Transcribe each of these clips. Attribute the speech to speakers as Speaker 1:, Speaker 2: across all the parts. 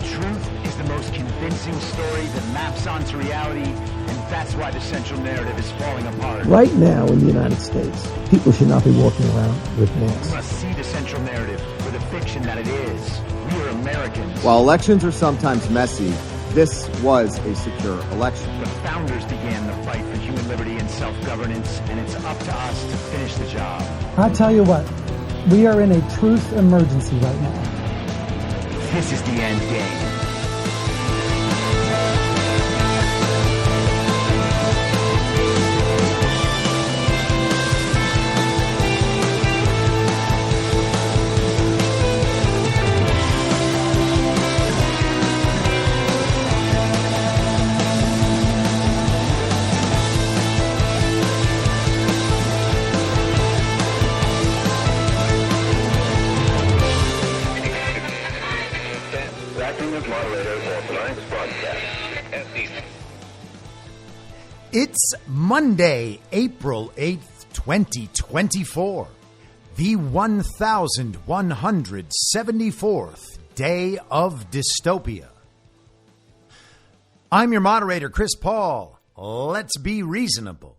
Speaker 1: truth is the most convincing story that maps onto reality, and that's why the central narrative is falling apart.
Speaker 2: Right now in the United States, people should not be walking around with masks.
Speaker 1: We must see the central narrative for the fiction that it is. We are Americans.
Speaker 3: While elections are sometimes messy, this was a secure election.
Speaker 1: The founders began the fight for human liberty and self-governance, and it's up to us to finish the job.
Speaker 4: I'll tell you what, we are in a truth emergency right now.
Speaker 1: This is the end game.
Speaker 5: It's Monday, April 8th, 2024, the 1174th day of dystopia. I'm your moderator, Chris Paul. Let's be reasonable.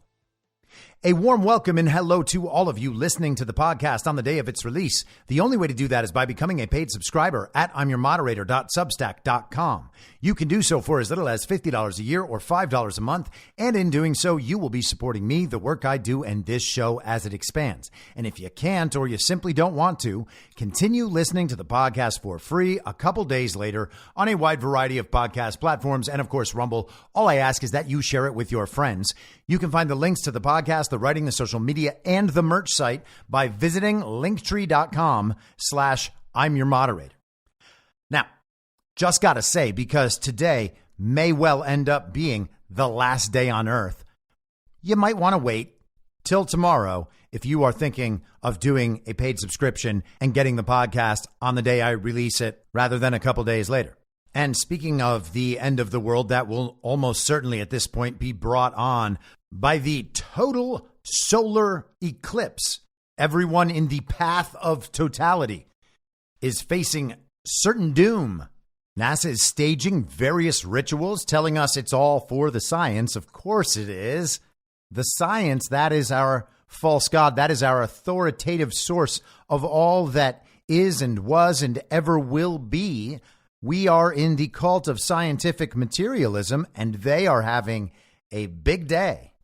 Speaker 5: A warm welcome and hello to all of you listening to the podcast on the day of its release. The only way to do that is by becoming a paid subscriber at imyourmoderator.substack.com. You can do so for as little as $50 a year or $5 a month, and in doing so, you will be supporting me, the work I do, and this show as it expands. And if you can't or you simply don't want to, continue listening to the podcast for free a couple days later on a wide variety of podcast platforms and, of course, Rumble. All I ask is that you share it with your friends. You can find the links to the podcast, the writing, the social media, and the merch site by visiting linktree.com/I'mYourModerator. Now, just got to say, because today may well end up being the last day on Earth, you might want to wait till tomorrow if you are thinking of doing a paid subscription and getting the podcast on the day I release it rather than a couple days later. And speaking of the end of the world, that will almost certainly at this point be brought on by the total solar eclipse. Everyone in the path of totality is facing certain doom. NASA is staging various rituals telling us it's all for the science. Of course it is. The science, that is our false god. That is our authoritative source of all that is and was and ever will be. We are in the cult of scientific materialism, and they are having a big day.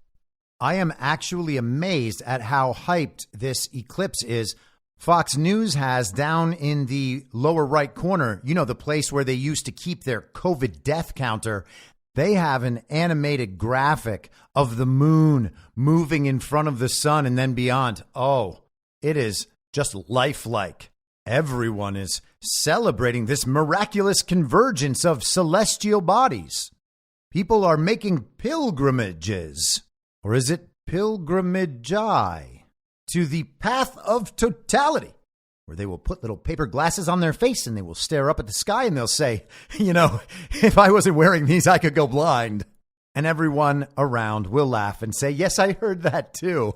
Speaker 5: I am actually amazed at how hyped this eclipse is. Fox News has down in the lower right corner, you know, the place where they used to keep their COVID death counter. They have an animated graphic of the moon moving in front of the sun and then beyond. Oh, it is just lifelike. Everyone is celebrating this miraculous convergence of celestial bodies. People are making pilgrimages, or is it pilgrimage-i, to the path of totality, where they will put little paper glasses on their face and they will stare up at the sky and they'll say, you know, if I wasn't wearing these, I could go blind. And everyone around will laugh and say, yes, I heard that too.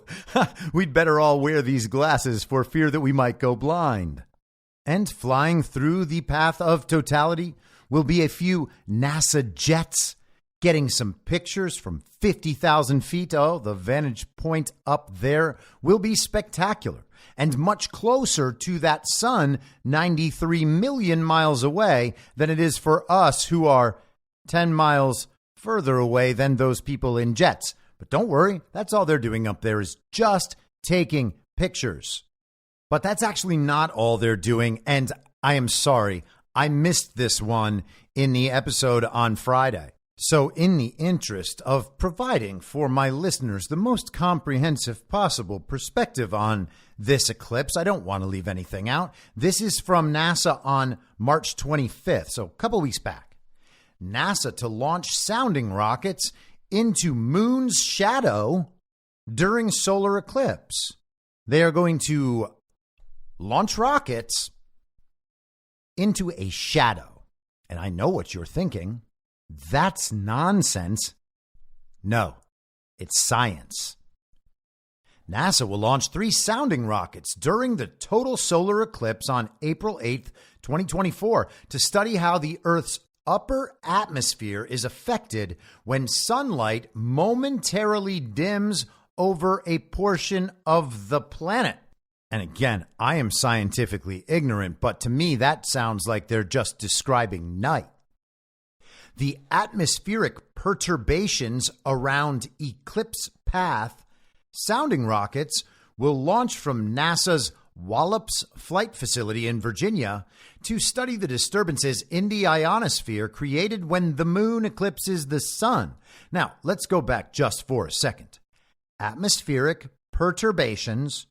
Speaker 5: We'd better all wear these glasses for fear that we might go blind. And flying through the path of totality will be a few NASA jets getting some pictures from 50,000 feet. Oh, the vantage point up there will be spectacular and much closer to that sun 93 million miles away than it is for us who are 10 miles further away than those people in jets. But don't worry, that's all they're doing up there is just taking pictures. But that's actually not all they're doing, and I am sorry, I missed this one in the episode on Friday. So in the interest of providing for my listeners the most comprehensive possible perspective on this eclipse, I don't want to leave anything out. This is from NASA on March 25th, so a couple weeks back. NASA to launch sounding rockets into moon's shadow during solar eclipse. They are going to launch rockets into a shadow. And I know what you're thinking. That's nonsense. No, it's science. NASA will launch 3 sounding rockets during the total solar eclipse on April 8th, 2024, to study how the Earth's upper atmosphere is affected when sunlight momentarily dims over a portion of the planet. And again, I am scientifically ignorant, but to me that sounds like they're just describing night. The atmospheric perturbations around eclipse path sounding rockets will launch from NASA's Wallops Flight Facility in Virginia to study the disturbances in the ionosphere created when the moon eclipses the sun. Now, let's go back just for a second. Atmospheric perturbations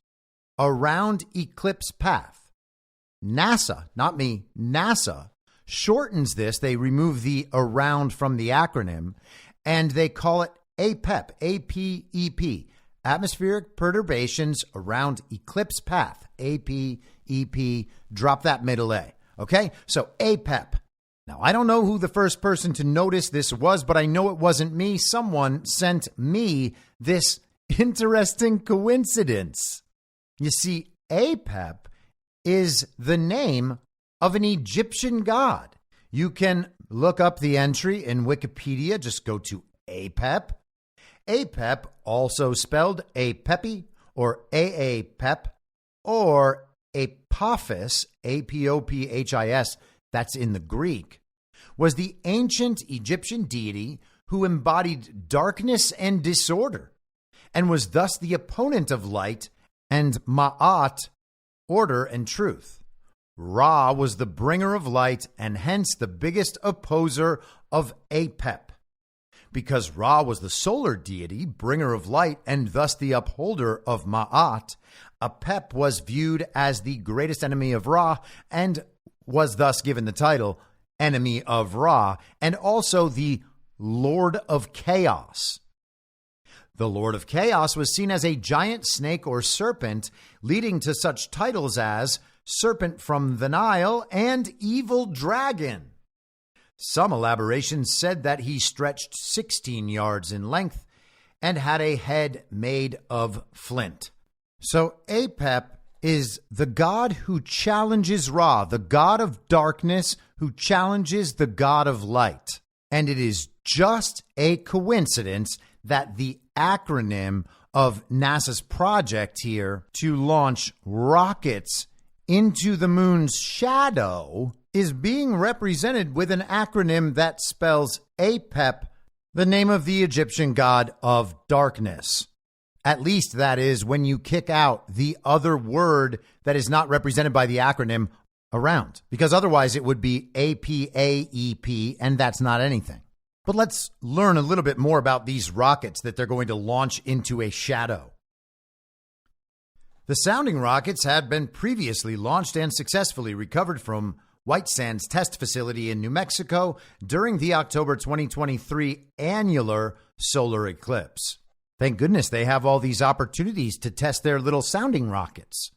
Speaker 5: around eclipse path. NASA, not me, NASA shortens this. They remove the around from the acronym and they call it APEP, A-P-E-P. Atmospheric perturbations around eclipse path, APEP, drop that middle A. Okay, so APEP. Now, I don't know who the first person to notice this was, but I know it wasn't me. Someone sent me this interesting coincidence. You see, Apep is the name of an Egyptian god. You can look up the entry in Wikipedia. Just go to Apep. Apep, also spelled Apepi or Aapep or Apophis, Apophis, that's in the Greek, was the ancient Egyptian deity who embodied darkness and disorder and was thus the opponent of light and Ma'at, order and truth. Ra was the bringer of light and hence the biggest opposer of Apep. Because Ra was the solar deity, bringer of light, and thus the upholder of Ma'at, Apep was viewed as the greatest enemy of Ra and was thus given the title Enemy of Ra, and also the Lord of Chaos. The Lord of Chaos was seen as a giant snake or serpent, leading to such titles as Serpent from the Nile and Evil Dragon. Some elaborations said that he stretched 16 yards in length and had a head made of flint. So Apep is the god who challenges Ra, the god of darkness who challenges the god of light. And it is just a coincidence that the acronym of NASA's project here to launch rockets into the moon's shadow is being represented with an acronym that spells Apep, the name of the Egyptian god of darkness. At least that is when you kick out the other word that is not represented by the acronym around, because otherwise it would be APAEP, and that's not anything. But let's learn a little bit more about these rockets that they're going to launch into a shadow. The sounding rockets had been previously launched and successfully recovered from White Sands Test Facility in New Mexico during the October 2023 annular solar eclipse. Thank goodness they have all these opportunities to test their little sounding rockets.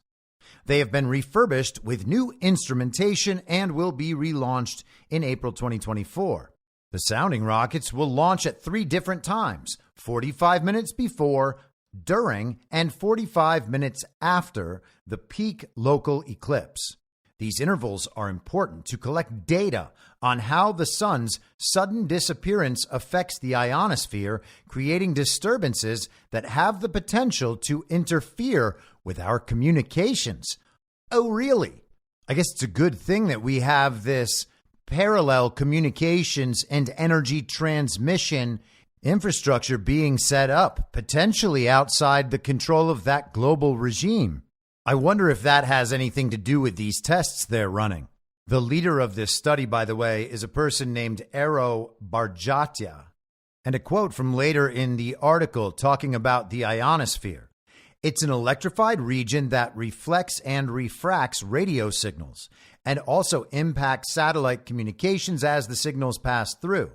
Speaker 5: They have been refurbished with new instrumentation and will be relaunched in April 2024. The sounding rockets will launch at 3 different times, 45 minutes before, during, and 45 minutes after the peak local eclipse. These intervals are important to collect data on how the sun's sudden disappearance affects the ionosphere, creating disturbances that have the potential to interfere with our communications. Oh, really? I guess it's a good thing that we have this parallel communications and energy transmission infrastructure being set up, potentially outside the control of that global regime. I wonder if that has anything to do with these tests they're running. The leader of this study, by the way, is a person named Ero Barjatia. And a quote from later in the article talking about the ionosphere. It's an electrified region that reflects and refracts radio signals and also impacts satellite communications as the signals pass through.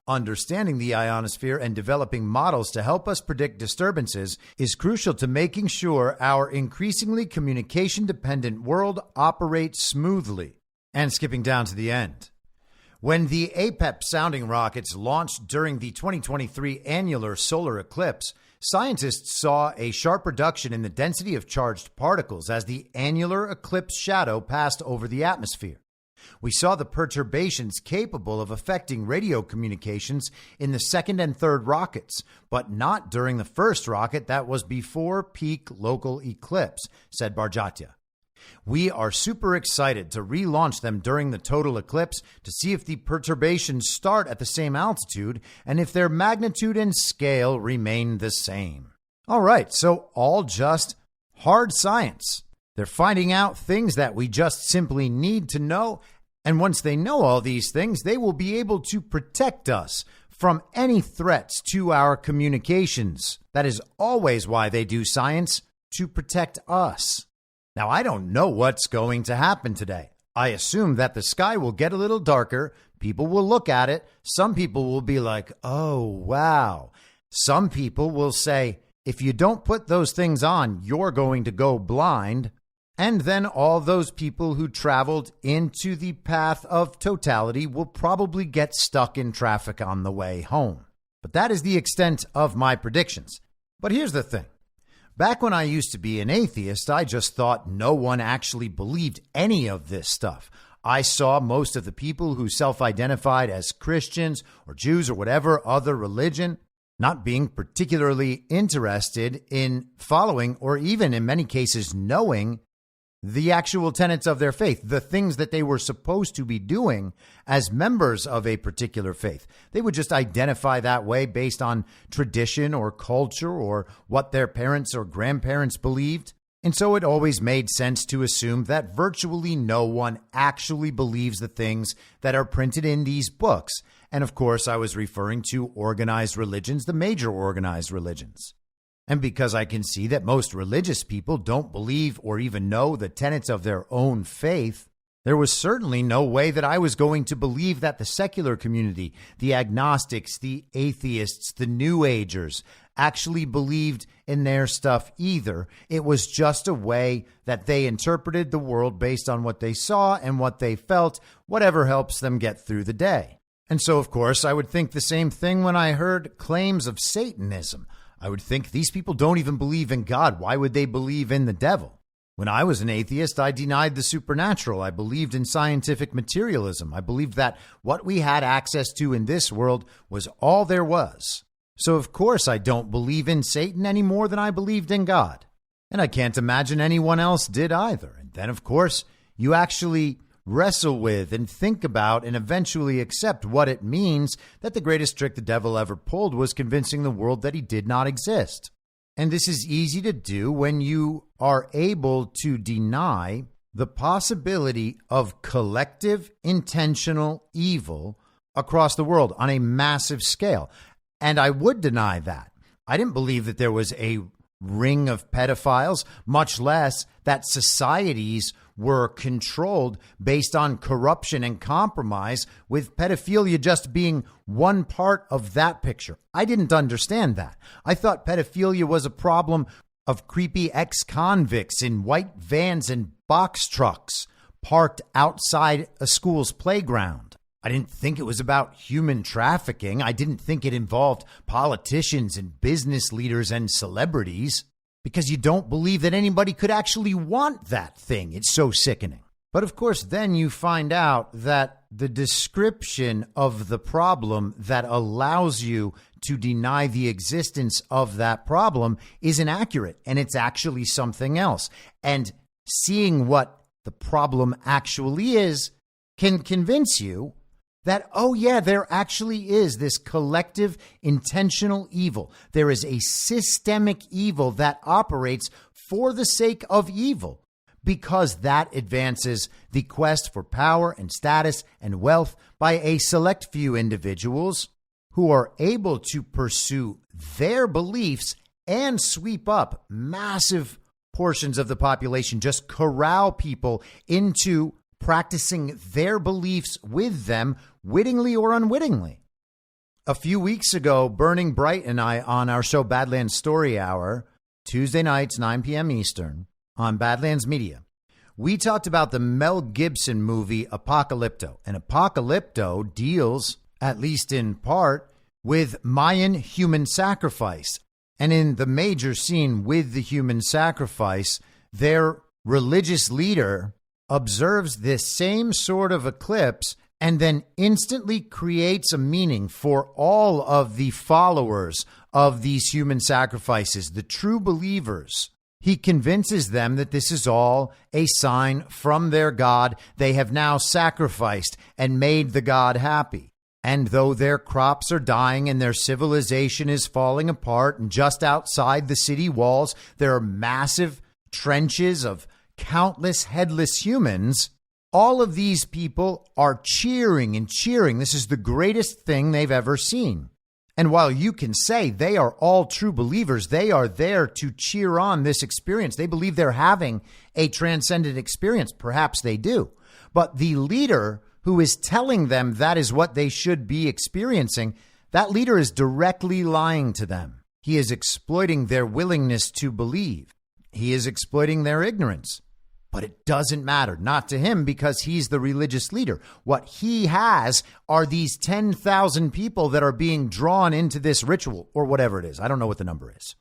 Speaker 5: Understanding the ionosphere and developing models to help us predict disturbances is crucial to making sure our increasingly communication-dependent world operates smoothly. And skipping down to the end. When the Apep sounding rockets launched during the 2023 annular solar eclipse, scientists saw a sharp reduction in the density of charged particles as the annular eclipse shadow passed over the atmosphere. We saw the perturbations capable of affecting radio communications in the second and third rockets, but not during the first rocket that was before peak local eclipse, said Barjatia. We are super excited to relaunch them during the total eclipse to see if the perturbations start at the same altitude and if their magnitude and scale remain the same. All right, so all just hard science. They're finding out things that we just simply need to know. And once they know all these things, they will be able to protect us from any threats to our communications. That is always why they do science, to protect us. Now, I don't know what's going to happen today. I assume that the sky will get a little darker. People will look at it. Some people will be like, oh, wow. Some people will say, if you don't put those things on, you're going to go blind. And then all those people who traveled into the path of totality will probably get stuck in traffic on the way home. But that is the extent of my predictions. But here's the thing. Back when I used to be an atheist, I just thought no one actually believed any of this stuff. I saw most of the people who self-identified as Christians or Jews or whatever other religion not being particularly interested in following or even in many cases knowing the actual tenets of their faith, the things that they were supposed to be doing as members of a particular faith. They would just identify that way based on tradition or culture or what their parents or grandparents believed. And so it always made sense to assume that virtually no one actually believes the things that are printed in these books. And of course, I was referring to organized religions, the major organized religions. And because I can see that most religious people don't believe or even know the tenets of their own faith, there was certainly no way that I was going to believe that the secular community, the agnostics, the atheists, the New Agers, actually believed in their stuff either. It was just a way that they interpreted the world based on what they saw and what they felt, whatever helps them get through the day. And so, of course, I would think the same thing when I heard claims of Satanism. I would think these people don't even believe in God. Why would they believe in the devil? When I was an atheist, I denied the supernatural. I believed in scientific materialism. I believed that what we had access to in this world was all there was. So, of course, I don't believe in Satan any more than I believed in God. And I can't imagine anyone else did either. And then, of course, you actually wrestle with and think about and eventually accept what it means that the greatest trick the devil ever pulled was convincing the world that he did not exist. And this is easy to do when you are able to deny the possibility of collective intentional evil across the world on a massive scale. And I would deny that. I didn't believe that there was a ring of pedophiles, much less that societies were controlled based on corruption and compromise, with pedophilia just being one part of that picture. I didn't understand that. I thought pedophilia was a problem of creepy ex-convicts in white vans and box trucks parked outside a school's playground. I didn't think it was about human trafficking. I didn't think it involved politicians and business leaders and celebrities, because you don't believe that anybody could actually want that thing. It's so sickening. But of course, then you find out that the description of the problem that allows you to deny the existence of that problem is inaccurate, and it's actually something else. And seeing what the problem actually is can convince you that, oh yeah, there actually is this collective intentional evil. There is a systemic evil that operates for the sake of evil, because that advances the quest for power and status and wealth by a select few individuals who are able to pursue their beliefs and sweep up massive portions of the population, just corral people into practicing their beliefs with them, wittingly or unwittingly. A few weeks ago, Burning Bright and I, on our show Badlands Story Hour, Tuesday nights, 9 p.m. Eastern, on Badlands Media, we talked about the Mel Gibson movie Apocalypto. And Apocalypto deals, at least in part, with Mayan human sacrifice. And in the major scene with the human sacrifice, their religious leader observes this same sort of eclipse and then instantly creates a meaning for all of the followers of these human sacrifices, the true believers. He convinces them that this is all a sign from their God. They have now sacrificed and made the God happy. And though their crops are dying and their civilization is falling apart, and just outside the city walls, there are massive trenches of countless headless humans, all of these people are cheering and cheering. This is the greatest thing they've ever seen. And while you can say they are all true believers, they are there to cheer on this experience. They believe they're having a transcendent experience. Perhaps they do. But the leader who is telling them that is what they should be experiencing, that leader is directly lying to them. He is exploiting their willingness to believe. He is exploiting their ignorance. But it doesn't matter, not to him, because he's the religious leader. What he has are these 10,000 people that are being drawn into this ritual, or whatever it is. I don't know what the number is.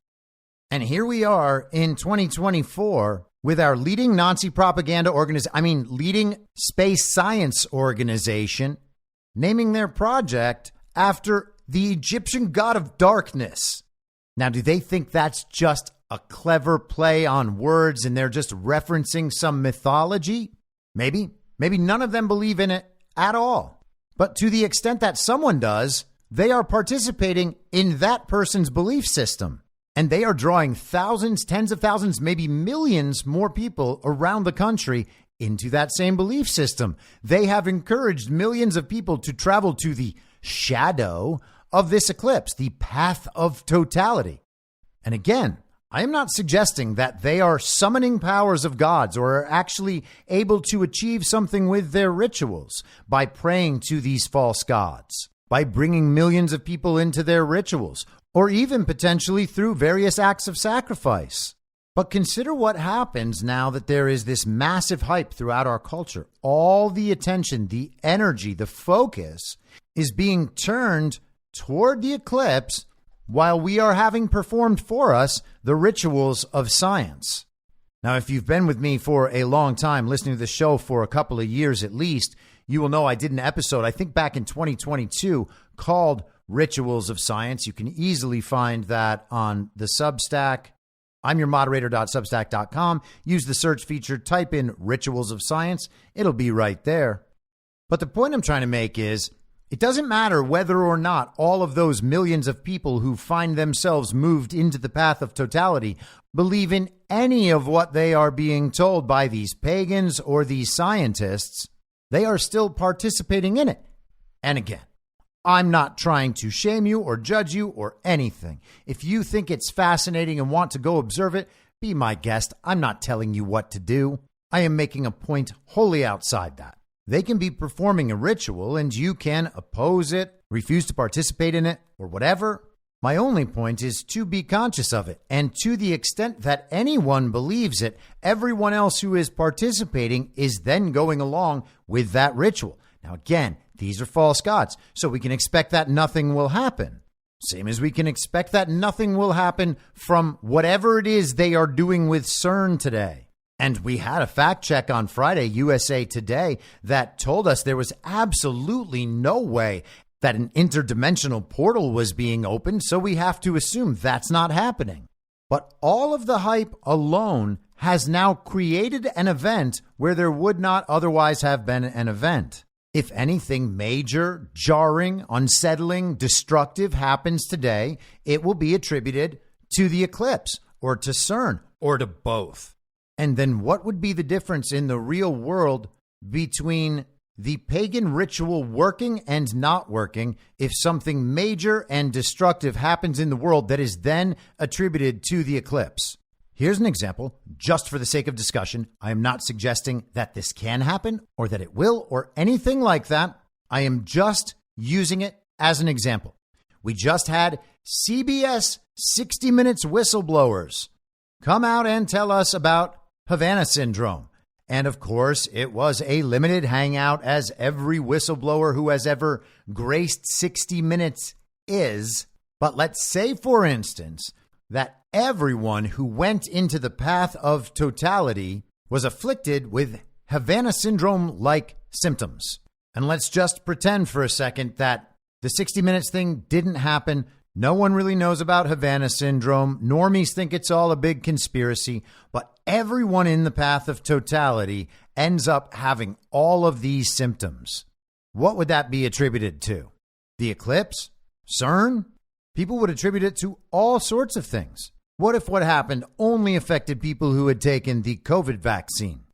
Speaker 5: And here we are in 2024 with our leading Nazi propaganda leading space science organization, naming their project after the Egyptian god of darkness. Now, do they think that's just a clever play on words and they're just referencing some mythology? Maybe none of them believe in it at all. But to the extent that someone does, they are participating in that person's belief system. And they are drawing thousands, tens of thousands, maybe millions more people around the country into that same belief system. They have encouraged millions of people to travel to the shadow of this eclipse, the path of totality. And again, I am not suggesting that they are summoning powers of gods or are actually able to achieve something with their rituals by praying to these false gods, by bringing millions of people into their rituals, or even potentially through various acts of sacrifice. But consider what happens now that there is this massive hype throughout our culture. All the attention, the energy, the focus is being turned toward the eclipse while we are having performed for us the rituals of science. Now, if you've been with me for a long time, listening to the show for a couple of years at least, you will know I did an episode, I think back in 2022, called Rituals of Science. You can easily find that on the Substack. I'm your moderator.substack.com. Use the search feature, type in Rituals of Science. It'll be right there. But the point I'm trying to make is, it doesn't matter whether or not all of those millions of people who find themselves moved into the path of totality believe in any of what they are being told by these pagans or these scientists. They are still participating in it. And again, I'm not trying to shame you or judge you or anything. If you think it's fascinating and want to go observe it, be my guest. I'm not telling you what to do. I am making a point wholly outside that. They can be performing a ritual and you can oppose it, refuse to participate in it, or whatever. My only point is to be conscious of it. And to the extent that anyone believes it, everyone else who is participating is then going along with that ritual. Now, again, these are false gods, so we can expect that nothing will happen. Same as we can expect that nothing will happen from whatever it is they are doing with CERN today. And we had a fact check on Friday, USA Today, that told us there was absolutely no way that an interdimensional portal was being opened, so we have to assume that's not happening. But all of the hype alone has now created an event where there would not otherwise have been an event. If anything major, jarring, unsettling, destructive happens today, it will be attributed to the eclipse or to CERN or to both. And then what would be the difference in the real world between the pagan ritual working and not working if something major and destructive happens in the world that is then attributed to the eclipse? Here's an example, just for the sake of discussion. I am not suggesting that this can happen or that it will or anything like that. I am just using it as an example. We just had CBS 60 Minutes whistleblowers come out and tell us about Havana syndrome. And of course, it was a limited hangout, as every whistleblower who has ever graced 60 Minutes is. But let's say, for instance, that everyone who went into the path of totality was afflicted with Havana syndrome-like symptoms. And let's just pretend for a second that the 60 Minutes thing didn't happen. No one really knows about Havana syndrome. Normies think it's all a big conspiracy, but everyone in the path of totality ends up having all of these symptoms. What would that be attributed to? The eclipse? CERN? People would attribute it to all sorts of things. What if what happened only affected people who had taken the COVID vaccine?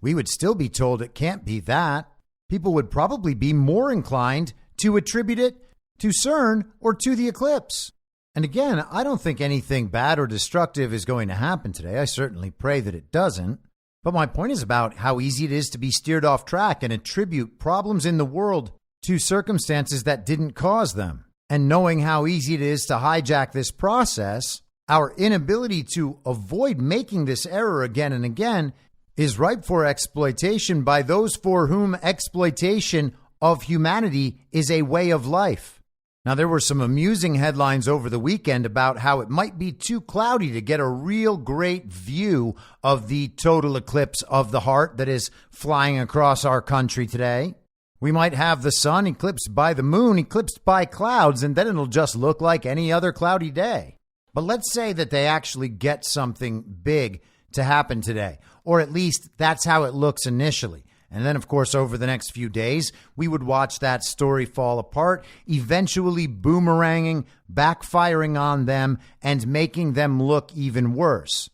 Speaker 5: We would still be told it can't be that. People would probably be more inclined to attribute it to CERN or to the eclipse. And again, I don't think anything bad or destructive is going to happen today. I certainly pray that it doesn't. But my point is about how easy it is to be steered off track and attribute problems in the world to circumstances that didn't cause them. And knowing how easy it is to hijack this process, our inability to avoid making this error again and again is ripe for exploitation by those for whom exploitation of humanity is a way of life. Now, there were some amusing headlines over the weekend about how it might be too cloudy to get a real great view of the total eclipse of the heart that is flying across our country today. We might have the sun eclipsed by the moon, eclipsed by clouds, and then it'll just look like any other cloudy day. But let's say that they actually get something big to happen today, or at least that's how it looks initially. And then, of course, over the next few days, we would watch that story fall apart, eventually boomeranging, backfiring on them, and making them look even worse.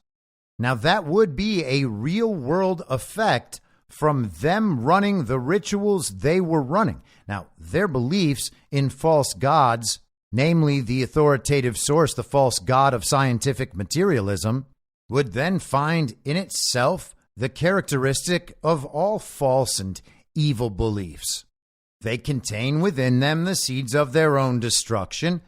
Speaker 5: Now, that would be a real-world effect from them running the rituals they were running. Now, their beliefs in false gods, namely the authoritative source, the false god of scientific materialism, would then find in itself the characteristic of all false and evil beliefs. They contain within them the seeds of their own destruction.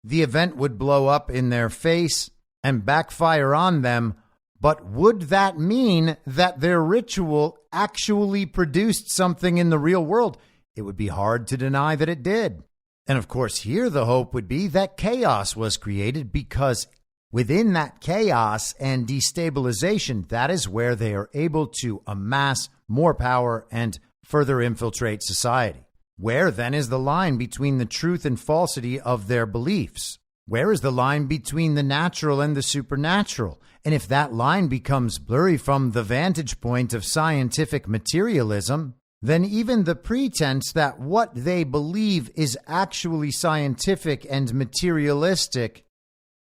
Speaker 5: The event would blow up in their face and backfire on them. But would that mean that their ritual actually produced something in the real world? It would be hard to deny that it did. And of course, here the hope would be that chaos was created, because within that chaos and destabilization, that is where they are able to amass more power and further infiltrate society. Where then is the line between the truth and falsity of their beliefs? Where is the line between the natural and the supernatural? And if that line becomes blurry from the vantage point of scientific materialism, then even the pretense that what they believe is actually scientific and materialistic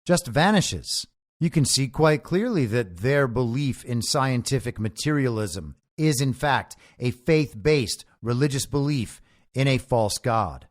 Speaker 5: just vanishes. You can see quite clearly that their belief in scientific materialism is, in fact, a faith-based religious belief in a false god.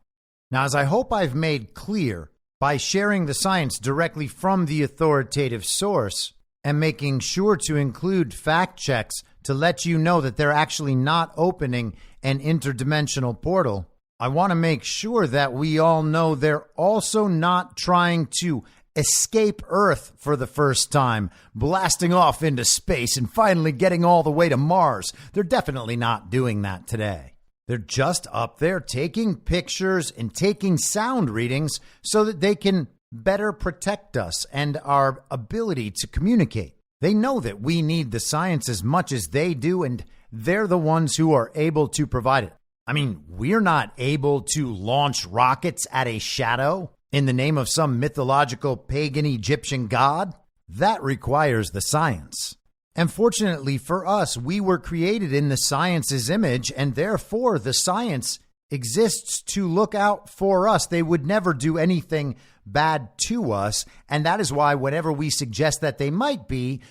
Speaker 5: Now, as I hope I've made clear, by sharing the science directly from the authoritative source and making sure to include fact checks to let you know that they're actually not opening an interdimensional portal, I want to make sure that we all know they're also not trying to escape Earth for the first time, blasting off into space and finally getting all the way to Mars. They're definitely not doing that today. They're just up there taking pictures and taking sound readings so that they can better protect us and our ability to communicate. They know that we need the science as much as they do, and they're the ones who are able to provide it. I mean, we're not able to launch rockets at a shadow in the name of some mythological pagan Egyptian god. That requires the science. And fortunately for us, we were created in the science's image, and therefore the science exists to look out for us. They would never do anything bad to us, and that is why whenever we suggest that they might be,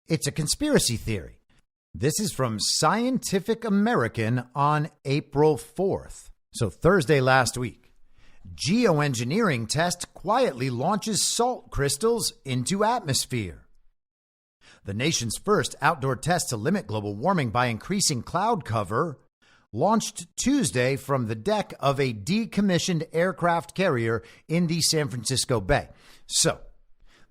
Speaker 5: it's a conspiracy theory. This is from Scientific American on April 4th, so Thursday last week. Geoengineering test quietly launches salt crystals into atmosphere. The nation's first outdoor test to limit global warming by increasing cloud cover launched Tuesday from the deck of a decommissioned aircraft carrier in the San Francisco Bay. So,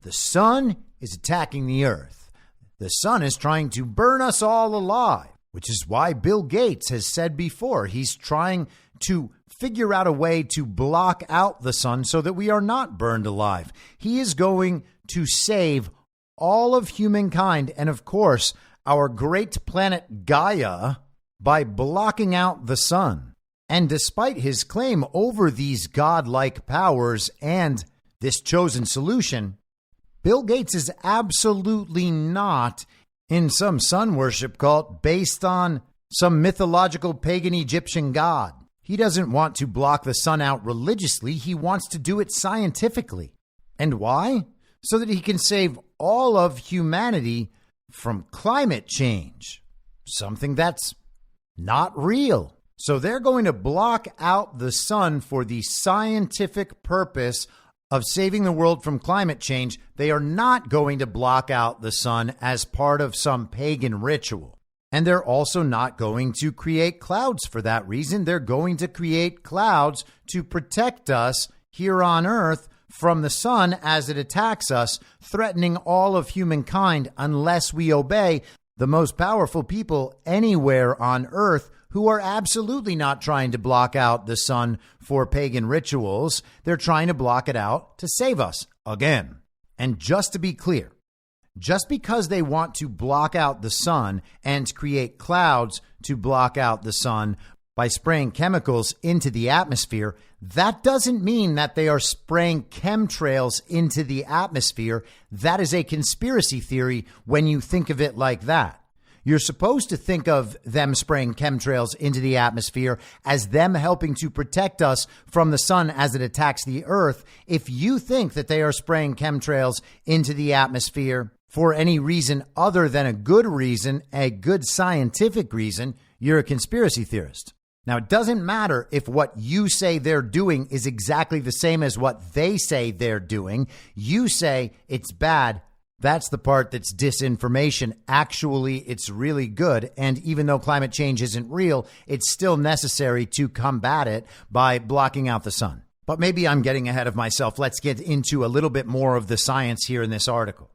Speaker 5: the sun is attacking the Earth. The sun is trying to burn us all alive, which is why Bill Gates has said before he's trying to figure out a way to block out the sun so that we are not burned alive. He is going to save all of humankind and, of course, our great planet Gaia by blocking out the sun. And despite his claim over these godlike powers and this chosen solution, Bill Gates is absolutely not in some sun worship cult based on some mythological pagan Egyptian god. He doesn't want to block the sun out religiously. He wants to do it scientifically. And why? So that he can save all of humanity from climate change, something that's not real. So they're going to block out the sun for the scientific purpose of saving the world from climate change. They are not going to block out the sun as part of some pagan ritual. And they're also not going to create clouds for that reason. They're going to create clouds to protect us here on Earth from the sun as it attacks us, threatening all of humankind unless we obey the most powerful people anywhere on Earth, who are absolutely not trying to block out the sun for pagan rituals. They're trying to block it out to save us again. And just to be clear, just because they want to block out the sun and create clouds to block out the sun by spraying chemicals into the atmosphere, that doesn't mean that they are spraying chemtrails into the atmosphere. That is a conspiracy theory when you think of it like that. You're supposed to think of them spraying chemtrails into the atmosphere as them helping to protect us from the sun as it attacks the Earth. If you think that they are spraying chemtrails into the atmosphere for any reason other than a good reason, a good scientific reason, you're a conspiracy theorist. Now, it doesn't matter if what you say they're doing is exactly the same as what they say they're doing. You say it's bad. That's the part that's disinformation. Actually, it's really good. And even though climate change isn't real, it's still necessary to combat it by blocking out the sun. But maybe I'm getting ahead of myself. Let's get into a little bit more of the science here in this article.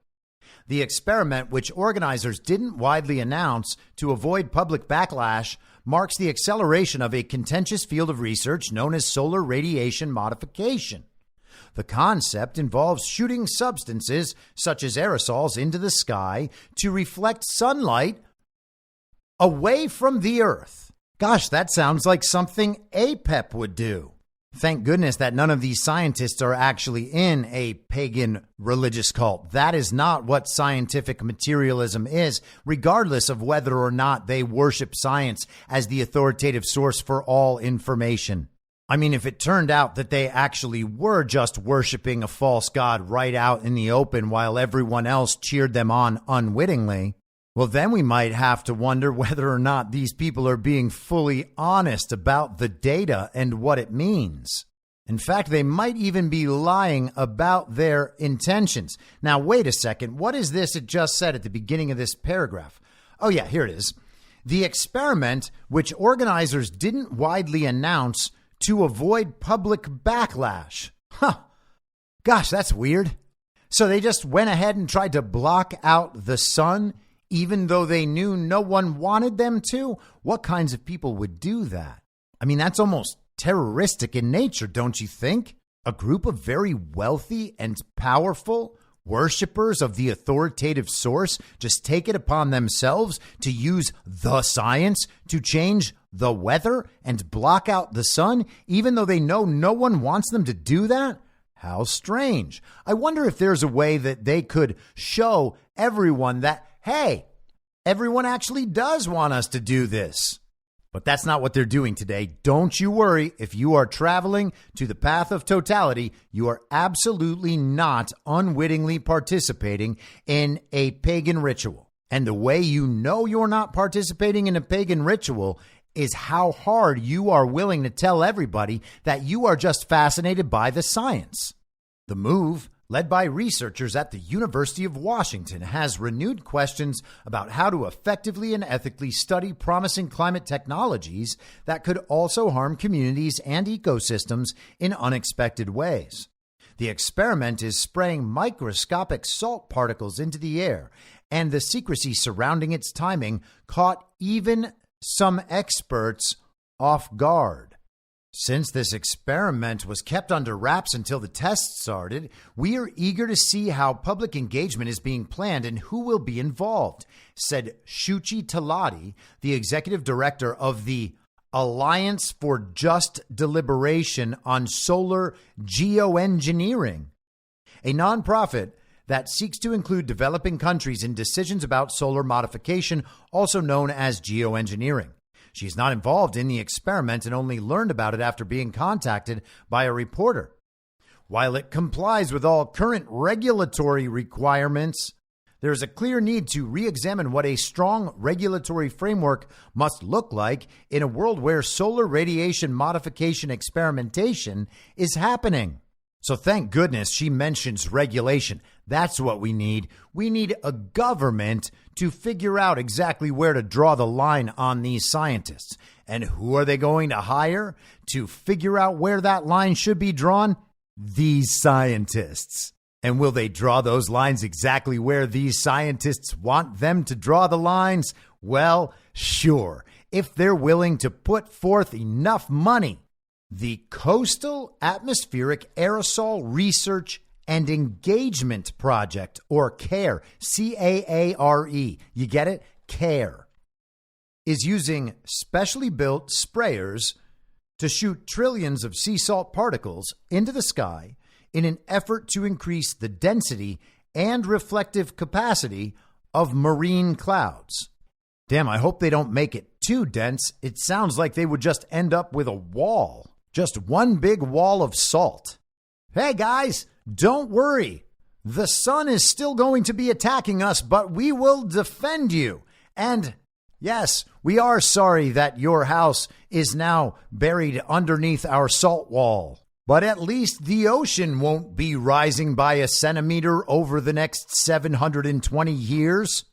Speaker 5: The experiment, which organizers didn't widely announce to avoid public backlash, marks the acceleration of a contentious field of research known as solar radiation modification. The concept involves shooting substances such as aerosols into the sky to reflect sunlight away from the Earth. Gosh, that sounds like something Apep would do. Thank goodness that none of these scientists are actually in a pagan religious cult. That is not what scientific materialism is, regardless of whether or not they worship science as the authoritative source for all information. I mean, if it turned out that they actually were just worshiping a false god right out in the open while everyone else cheered them on unwittingly, well, then we might have to wonder whether or not these people are being fully honest about the data and what it means. In fact, they might even be lying about their intentions. Now, wait a second. What is this it just said at the beginning of this paragraph? Oh, yeah, here it is. The experiment, which organizers didn't widely announce to avoid public backlash. Gosh, that's weird. So they just went ahead and tried to block out the sun, even though they knew no one wanted them to? What kinds of people would do that? I mean, that's almost terroristic in nature, don't you think? A group of very wealthy and powerful worshippers of the authoritative source just take it upon themselves to use the science to change the weather and block out the sun, even though they know no one wants them to do that? How strange. I wonder if there's a way that they could show everyone that, hey, everyone actually does want us to do this. But that's not what they're doing today. Don't you worry. If you are traveling to the path of totality, you are absolutely not unwittingly participating in a pagan ritual. And the way you know you're not participating in a pagan ritual is how hard you are willing to tell everybody that you are just fascinated by the science. The move, led by researchers at the University of Washington, has renewed questions about how to effectively and ethically study promising climate technologies that could also harm communities and ecosystems in unexpected ways. The experiment is spraying microscopic salt particles into the air, and the secrecy surrounding its timing caught even some experts off guard. Since this experiment was kept under wraps until the tests started, we are eager to see how public engagement is being planned and who will be involved, said Shuchi Talati, the executive director of the Alliance for Just Deliberation on Solar Geoengineering, a nonprofit that seeks to include developing countries in decisions about solar modification, also known as geoengineering. She's not involved in the experiment and only learned about it after being contacted by a reporter. While it complies with all current regulatory requirements, there is a clear need to re-examine what a strong regulatory framework must look like in a world where solar radiation modification experimentation is happening. So thank goodness she mentions regulation. That's what we need. We need a government to figure out exactly where to draw the line on these scientists. And who are they going to hire to figure out where that line should be drawn? These scientists. And will they draw those lines exactly where these scientists want them to draw the lines? Well, sure, if they're willing to put forth enough money. The Coastal Atmospheric Aerosol Research and Engagement Project, or CARE, C-A-A-R-E. You get it? CARE is using specially built sprayers to shoot trillions of sea salt particles into the sky in an effort to increase the density and reflective capacity of marine clouds. Damn, I hope they don't make it too dense. It sounds like they would just end up with a wall. Just one big wall of salt. Hey guys, don't worry. The sun is still going to be attacking us, but we will defend you. And yes, we are sorry that your house is now buried underneath our salt wall. But at least the ocean won't be rising by a centimeter over the next 720 years.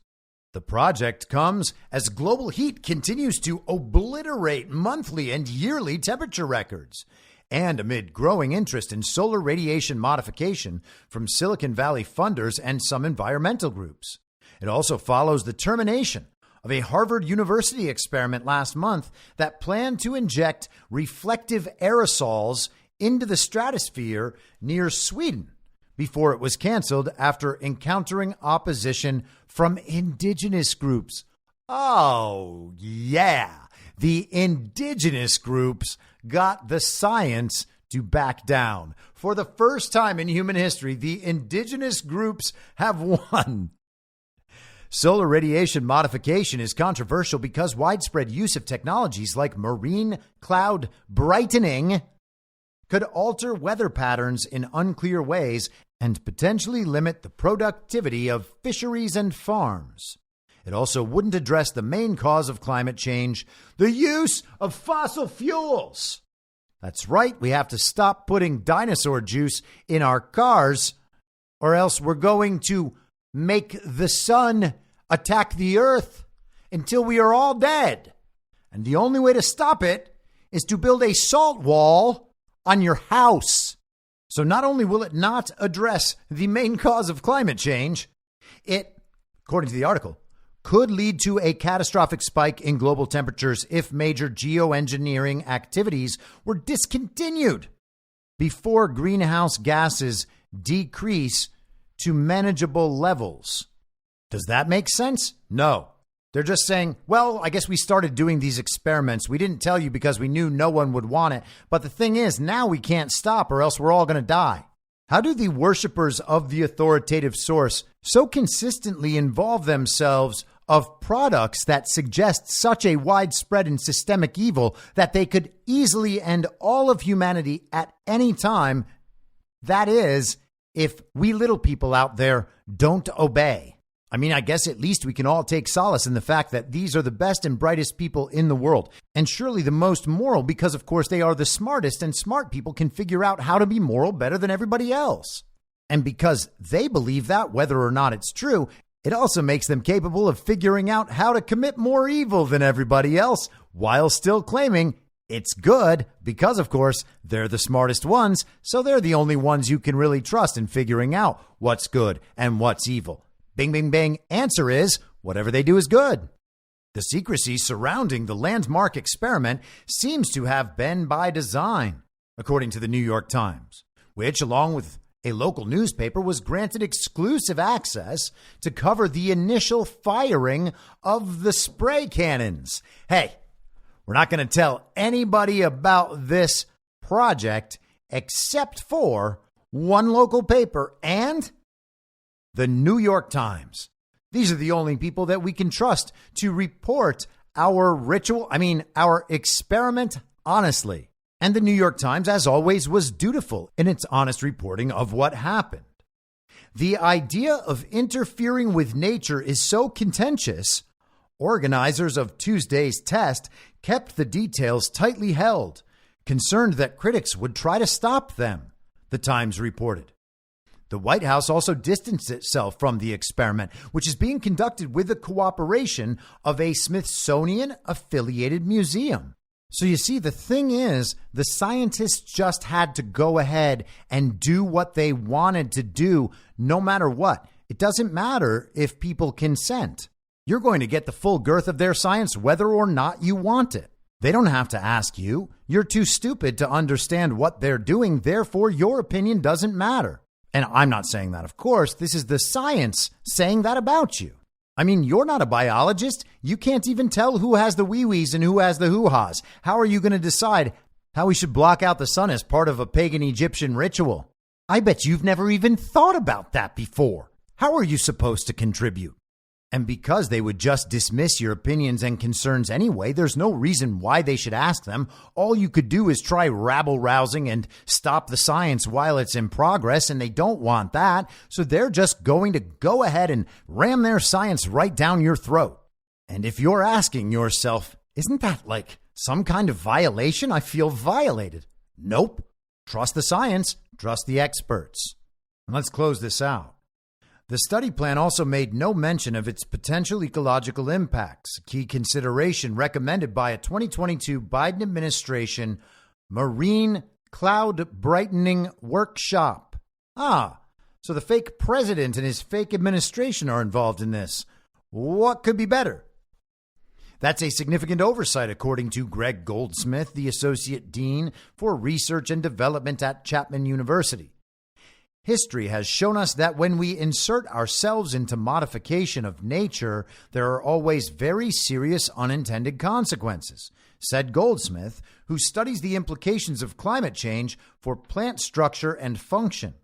Speaker 5: The project comes as global heat continues to obliterate monthly and yearly temperature records, and amid growing interest in solar radiation modification from Silicon Valley funders and some environmental groups. It also follows the termination of a Harvard University experiment last month that planned to inject reflective aerosols into the stratosphere near Sweden before it was canceled after encountering opposition from indigenous groups. Oh, yeah. The indigenous groups got the science to back down. For the first time in human history, the indigenous groups have won. Solar radiation modification is controversial because widespread use of technologies like marine cloud brightening could alter weather patterns in unclear ways and potentially limit the productivity of fisheries and farms. It also wouldn't address the main cause of climate change, the use of fossil fuels. That's right, we have to stop putting dinosaur juice in our cars, or else we're going to make the sun attack the earth until we are all dead. And the only way to stop it is to build a salt wall on your house. So not only will it not address the main cause of climate change, it, according to the article, could lead to a catastrophic spike in global temperatures if major geoengineering activities were discontinued before greenhouse gases decrease to manageable levels. Does that make sense? No. They're just saying, well, I guess we started doing these experiments. We didn't tell you because we knew no one would want it. But the thing is, now we can't stop or else we're all going to die. How do the worshipers of the authoritative source so consistently involve themselves of products that suggest such a widespread and systemic evil that they could easily end all of humanity at any time? That is, if we little people out there don't obey. I mean, I guess at least we can all take solace in the fact that these are the best and brightest people in the world, and surely the most moral because, of course, they are the smartest, and smart people can figure out how to be moral better than everybody else. And because they believe that, whether or not it's true, it also makes them capable of figuring out how to commit more evil than everybody else while still claiming it's good because, of course, they're the smartest ones, so they're the only ones you can really trust in figuring out what's good and what's evil. Bing, bing, bing. Answer is whatever they do is good. The secrecy surrounding the landmark experiment seems to have been by design, according to the New York Times, which, along with a local newspaper, was granted exclusive access to cover the initial firing of the spray cannons. Hey, we're not going to tell anybody about this project except for one local paper and the New York Times. These are the only people that we can trust to report our our experiment honestly. And the New York Times, as always, was dutiful in its honest reporting of what happened. The idea of interfering with nature is so contentious, organizers of Tuesday's test kept the details tightly held, concerned that critics would try to stop them, the Times reported. The White House also distanced itself from the experiment, which is being conducted with the cooperation of a Smithsonian-affiliated museum. So you see, the thing is, the scientists just had to go ahead and do what they wanted to do, no matter what. It doesn't matter if people consent. You're going to get the full girth of their science whether or not you want it. They don't have to ask you. You're too stupid to understand what they're doing. Therefore, your opinion doesn't matter. And I'm not saying that, of course. This is the science saying that about you. I mean, you're not a biologist. You can't even tell who has the wee-wees and who has the hoo-haws. How are you going to decide how we should block out the sun as part of a pagan Egyptian ritual? I bet you've never even thought about that before. How are you supposed to contribute? And because they would just dismiss your opinions and concerns anyway, there's no reason why they should ask them. All you could do is try rabble-rousing and stop the science while it's in progress, and they don't want that. So they're just going to go ahead and ram their science right down your throat. And if you're asking yourself, isn't that like some kind of violation? I feel violated. Nope. Trust the science. Trust the experts. And let's close this out. The study plan also made no mention of its potential ecological impacts, a key consideration recommended by a 2022 Biden administration marine cloud brightening workshop. So the fake president and his fake administration are involved in this. What could be better? That's a significant oversight, according to Greg Goldsmith, the Associate Dean for Research and Development at Chapman University. History has shown us that when we insert ourselves into modification of nature, there are always very serious unintended consequences, said Goldsmith, who studies the implications of climate change for plant structure and function.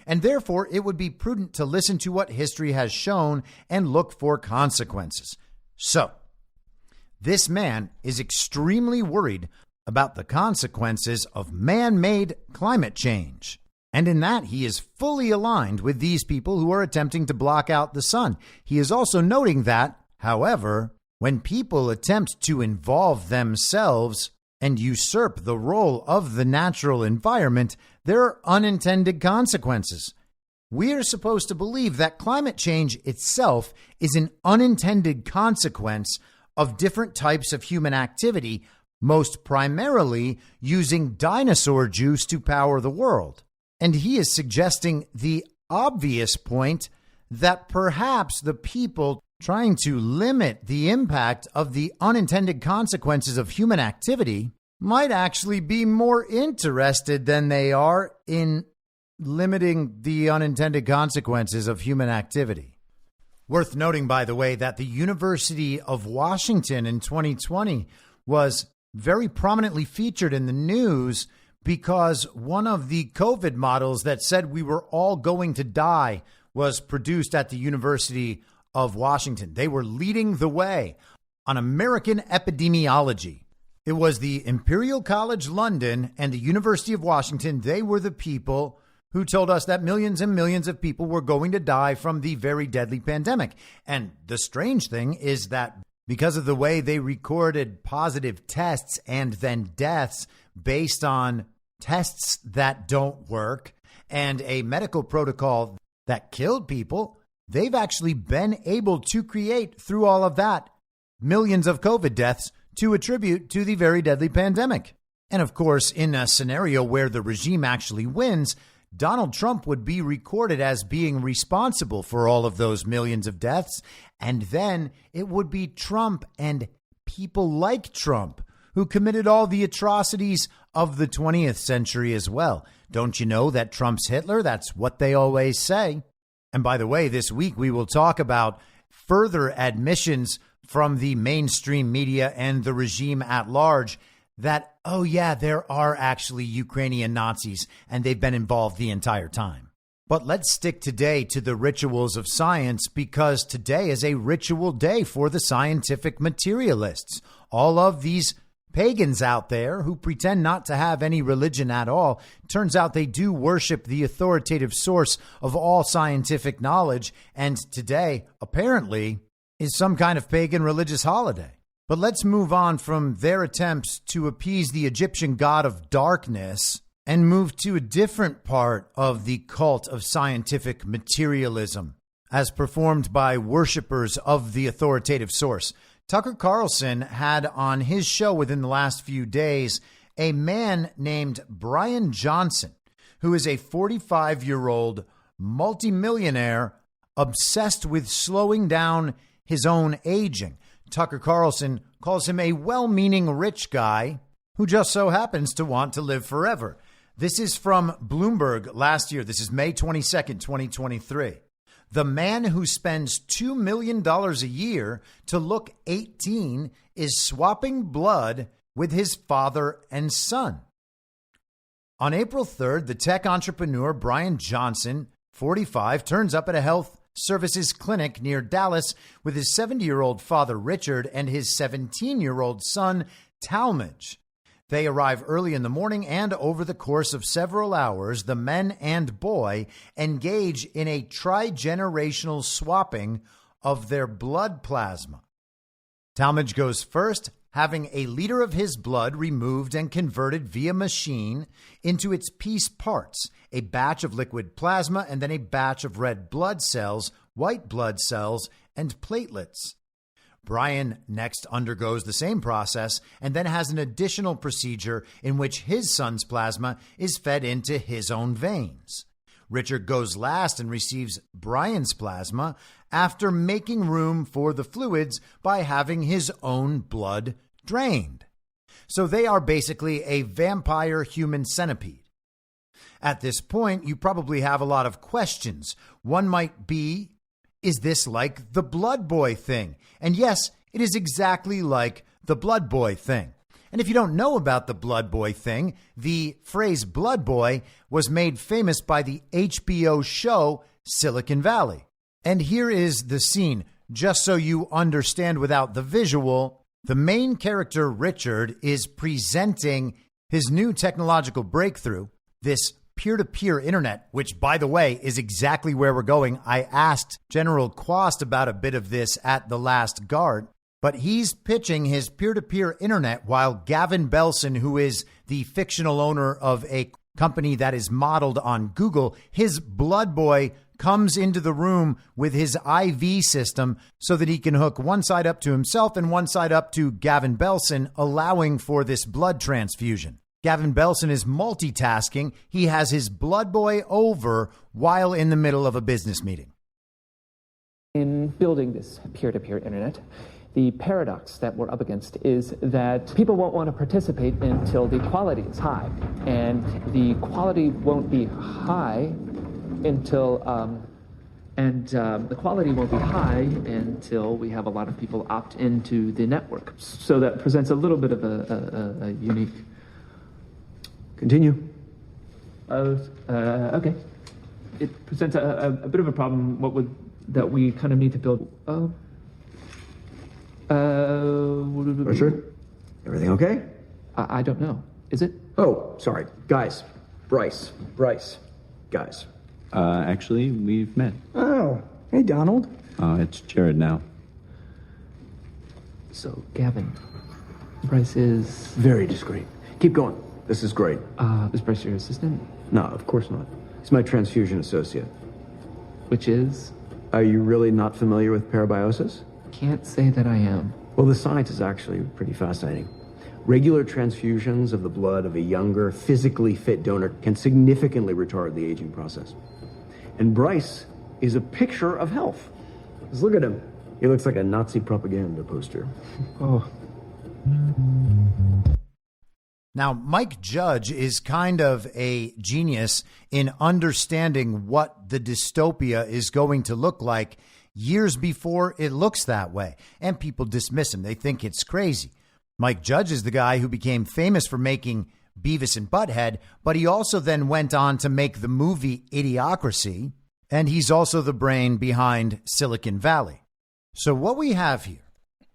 Speaker 5: And therefore, it would be prudent to listen to what history has shown and look for consequences. So, this man is extremely worried about the consequences of man-made climate change. And in that, he is fully aligned with these people who are attempting to block out the sun. He is also noting that, however, when people attempt to involve themselves and usurp the role of the natural environment, there are unintended consequences. We are supposed to believe that climate change itself is an unintended consequence of different types of human activity, most primarily using dinosaur juice to power the world. And he is suggesting the obvious point that perhaps the people trying to limit the impact of the unintended consequences of human activity might actually be more interested than they are in limiting the unintended consequences of human activity. Worth noting, by the way, that the University of Washington in 2020 was very prominently featured in the news because one of the COVID models that said we were all going to die was produced at the University of Washington. They were leading the way on American epidemiology. It was the Imperial College London and the University of Washington. They were the people who told us that millions and millions of people were going to die from the very deadly pandemic. And the strange thing is that because of the way they recorded positive tests and then deaths based on tests that don't work and a medical protocol that killed people, they've actually been able to create, through all of that, millions of COVID deaths to attribute to the very deadly pandemic. And of course, in a scenario where the regime actually wins, Donald Trump would be recorded as being responsible for all of those millions of deaths. And then it would be Trump and people like Trump who committed all the atrocities of the 20th century as well. Don't you know that Trump's Hitler? That's what they always say. And by the way, this week we will talk about further admissions from the mainstream media and the regime at large that, oh yeah, there are actually Ukrainian Nazis and they've been involved the entire time. But let's stick today to the rituals of science, because today is a ritual day for the scientific materialists. All of these pagans out there who pretend not to have any religion at all, turns out they do worship the authoritative source of all scientific knowledge. And today, apparently, is some kind of pagan religious holiday. But let's move on from their attempts to appease the Egyptian god of darkness and move to a different part of the cult of scientific materialism, as performed by worshippers of the authoritative source. Tucker Carlson had on his show within the last few days a man named Brian Johnson, who is a 45-year-old multimillionaire obsessed with slowing down his own aging. Tucker Carlson calls him a well-meaning rich guy who just so happens to want to live forever. This is from Bloomberg last year. This is May 22nd, 2023. The man who spends $2 million a year to look 18 is swapping blood with his father and son. On April 3rd, the tech entrepreneur Brian Johnson, 45, turns up at a health services clinic near Dallas with his 70-year-old father, Richard, and his 17-year-old son, Talmadge. They arrive early in the morning, and over the course of several hours, the men and boy engage in a trigenerational swapping of their blood plasma. Talmadge goes first, having a liter of his blood removed and converted via machine into its piece parts, a batch of liquid plasma, and then a batch of red blood cells, white blood cells, and platelets. Brian next undergoes the same process and then has an additional procedure in which his son's plasma is fed into his own veins. Richard goes last and receives Brian's plasma after making room for the fluids by having his own blood drained. So they are basically a vampire human centipede. At this point, you probably have a lot of questions. One might be, is this like the Blood Boy thing? And yes, it is exactly like the Blood Boy thing. And if you don't know about the Blood Boy thing, the phrase Blood Boy was made famous by the HBO show Silicon Valley. And here is the scene, just so you understand without the visual. The main character, Richard, is presenting his new technological breakthrough, this peer-to-peer internet, which, by the way, is exactly where we're going. I asked General Quast about a bit of this at the last guard, but he's pitching his peer-to-peer internet while Gavin Belson, who is the fictional owner of a company that is modeled on Google, his blood boy comes into the room with his IV system so that he can hook one side up to himself and one side up to Gavin Belson, allowing for this blood transfusion. Gavin Belson is multitasking. He has his blood boy over while in the middle of a business meeting.
Speaker 6: In building this peer-to-peer internet, the paradox that we're up against is that people won't want to participate until the quality is high. And the quality won't be high until the quality won't be high until we have a lot of people opt into the network. So that presents a little bit of a unique.
Speaker 7: Continue.
Speaker 6: Okay. It presents a bit of a problem. That we kind of need to build.
Speaker 7: Richard, everything okay?
Speaker 6: I don't know. Is it?
Speaker 7: Oh, sorry, guys. Bryce, guys.
Speaker 8: Actually, we've met.
Speaker 4: Oh, hey, Donald.
Speaker 8: It's Jared now.
Speaker 6: So, Gavin, Bryce is
Speaker 7: Very discreet. Keep going. This is great.
Speaker 6: is Bryce your assistant?
Speaker 7: No, of course not. He's my transfusion associate.
Speaker 6: Which is?
Speaker 7: Are you really not familiar with parabiosis?
Speaker 6: Can't say that I am.
Speaker 7: Well, the science is actually pretty fascinating. Regular transfusions of the blood of a younger, physically fit donor can significantly retard the aging process. And Bryce is a picture of health. Just look at him. He looks like a Nazi propaganda poster. Oh.
Speaker 5: Now, Mike Judge is kind of a genius in understanding what the dystopia is going to look like years before it looks that way. And people dismiss him. They think it's crazy. Mike Judge is the guy who became famous for making Beavis and Butthead, but he also then went on to make the movie Idiocracy, and he's also the brain behind Silicon Valley. So what we have here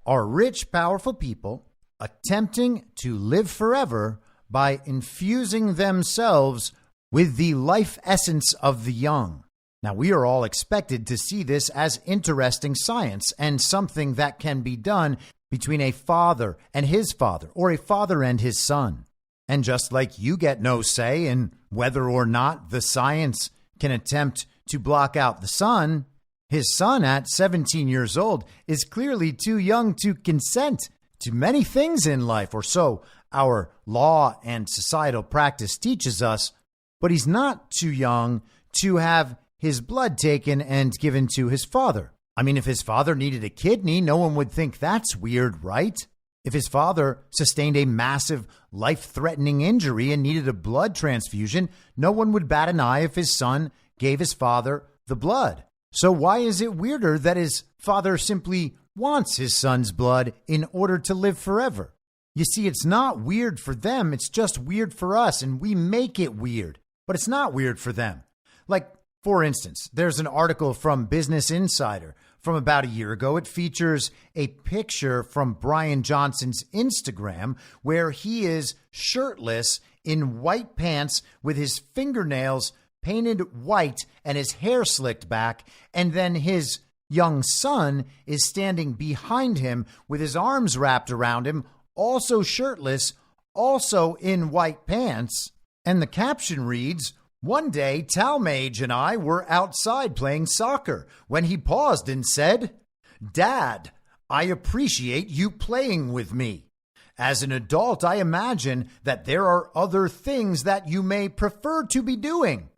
Speaker 5: are rich, powerful people attempting to live forever by infusing themselves with the life essence of the young. Now, we are all expected to see this as interesting science and something that can be done between a father and his father, or a father and his son. And just like you get no say in whether or not the science can attempt to block out the sun, his son at 17 years old is clearly too young to consent to many things in life, or so our law and societal practice teaches us, but he's not too young to have his blood taken and given to his father. I mean, if his father needed a kidney, no one would think that's weird, right? If his father sustained a massive life-threatening injury and needed a blood transfusion, no one would bat an eye if his son gave his father the blood. So why is it weirder that his father simply wants his son's blood in order to live forever? You see, it's not weird for them. It's just weird for us, and we make it weird. But it's not weird for them. Like, for instance, there's an article from Business Insider from about a year ago. It features a picture from Brian Johnson's Instagram where he is shirtless in white pants with his fingernails painted white and his hair slicked back. And then his young son is standing behind him with his arms wrapped around him, also shirtless, also in white pants. And the caption reads, "One day, Talmage and I were outside playing soccer when he paused and said, 'Dad, I appreciate you playing with me. As an adult, I imagine that there are other things that you may prefer to be doing.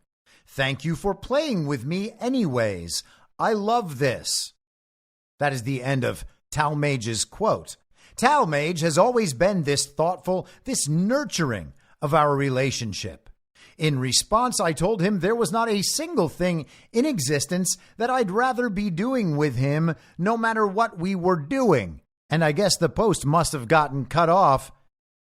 Speaker 5: Thank you for playing with me anyways. I love this.'" That is the end of Talmage's quote. Talmage has always been this thoughtful, this nurturing of our relationship. In response, I told him there was not a single thing in existence that I'd rather be doing with him, no matter what we were doing. And I guess the post must have gotten cut off,